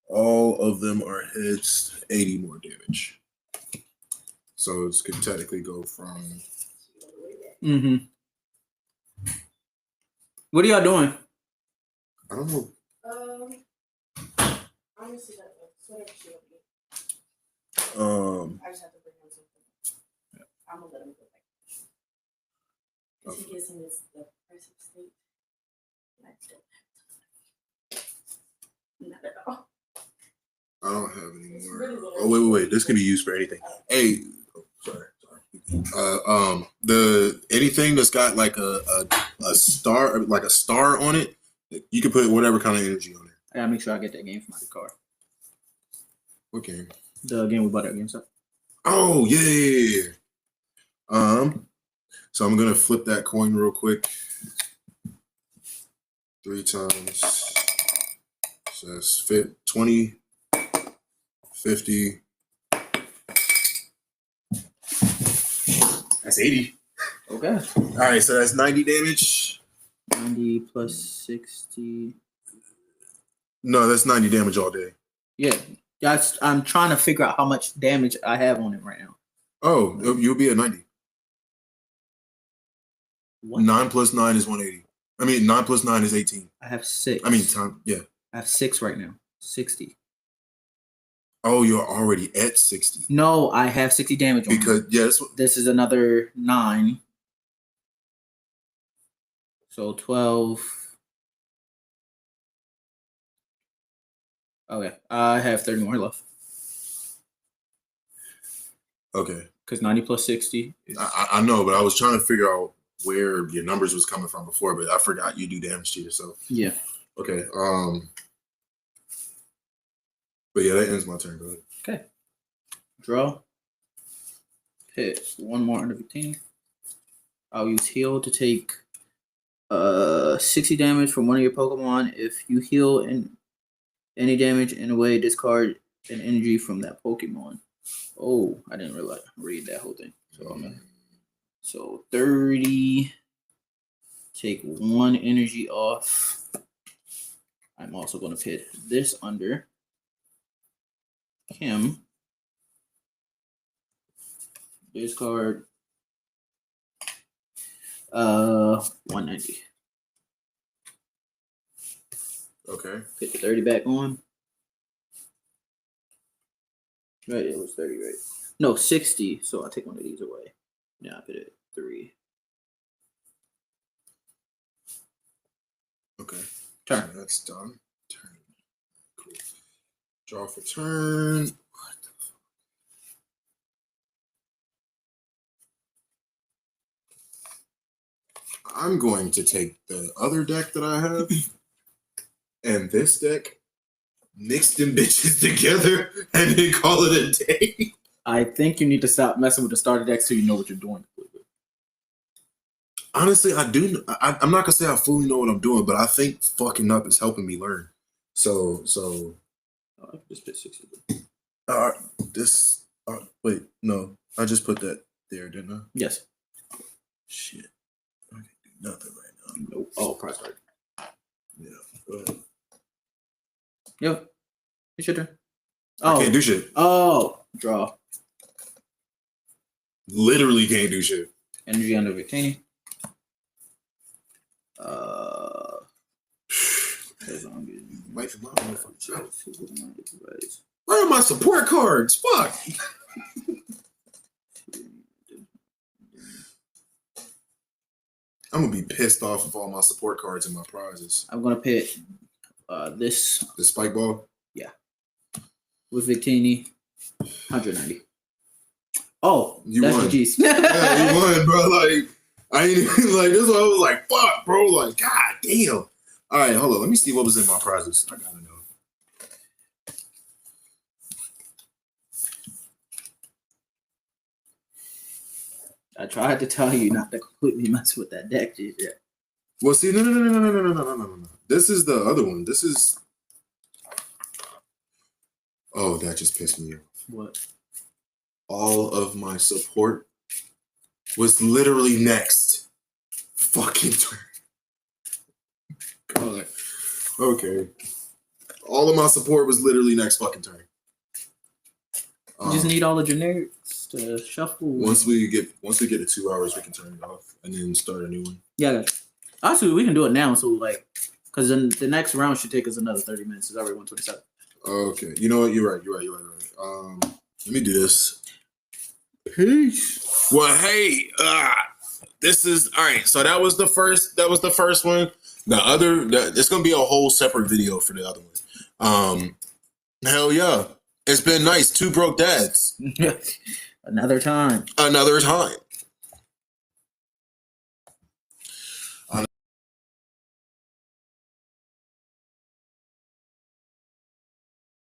all of them are heads, 80 more damage.
So it could technically go from.
Mm-hmm. What are y'all doing?
I don't know.
Honestly, that whatever she will be. I just have to bring him something. I'm gonna let him go back. If he gives him the price of state, I don't have time. Not at all.
I don't have any
It's
more.
really little.
Oh wait. This can be used for anything. Hey, sorry. The anything that's got like a star, like a star on it, you can put whatever kind of energy on it.
I gotta make sure I get that game from my card.
What game?
The game we bought at GameStop.
Oh yeah. So I'm gonna flip that coin real quick. 3 times. So that's 20, 50. That's 80.
Okay.
All right, so that's 90 damage.
90 plus 60.
No, that's 90 damage all day.
Yeah. I'm trying to figure out how much damage I have on it right now.
Oh, you'll be at 90.
What?
9 plus 9 is 180. I mean, 9 plus 9 is 18.
I have 6.
I mean, time. Yeah.
I have 6 right now. 60.
Oh, you're already at 60.
No, I have 60 damage on
Because
it.
yes,
This is another 9. So 12. Okay. I have 30 more left.
okay.
Because 90 plus 60.
I know, but I was trying to figure out where your numbers was coming from before, but I forgot you do damage to yourself.
Yeah.
Okay. But yeah, that ends my turn. Go ahead.
Okay. Draw. Hit 1 more under 15. I'll use heal to take 60 damage from one of your Pokemon. If you heal any damage in a way, discard an energy from that Pokemon. Oh, I didn't read that whole thing. So 30. Take 1 energy off. I'm also going to put this under him. Discard 190.
Okay.
Put the 30 back on. Right, it was 30, right? No, 60. So I'll take one of these away. Now I put it 3.
Okay.
Turn.
So that's done. Turn. Cool. Draw for turn. What the fuck? I'm going to take the other deck that I have and this deck, mix them bitches together, and then call it a day.
I think you need to stop messing with the starter deck so you know what you're doing.
Honestly, I do. I'm not gonna say I fully know what I'm doing, but I think fucking up is helping me learn. So
Oh, I can just put 6 of them.
this. Wait, no, I just put that there, didn't I?
Yes.
Shit, I can't do nothing right now.
Nope. Oh, prize card.
Yeah, go ahead.
Yep. It's your turn.
I
Oh.
can't do shit.
Oh. Draw.
Literally can't do shit.
Energy under Victini.
Wait for my motherfucker. Where are my support cards? Fuck. I'm gonna be pissed off with all my support cards and my prizes.
I'm gonna pit this
The spike ball.
with Victini, 190. Oh,
You
that's
won.
the G's.
Yeah, you won, bro. Like, I ain't even like this. One, I was like, fuck, bro. Like, god damn. All right, hold on. Let me see what was in my prizes. I gotta know.
I tried to tell you not to completely mess with that deck, G. Yeah.
Well, see, no. This is the other one. This is. Oh, that just pissed me off.
What?
All of my support was literally next fucking turn. God. Okay. All of my support was literally next fucking turn.
You just need all the generics to shuffle.
Once we get to 2 hours, we can turn it off and then start a new one.
Yeah, I got you. Actually, we can do it now. So, like, because then the next round should take us another 30 minutes. It's already 127.
Okay. You know what? You're right. Let me do this. Peace. Well, hey, this is all right. So that was the first. That was the first one. It's gonna be a whole separate video for the other one. Hell yeah, it's been nice. Two broke dads.
Another time.
Another time.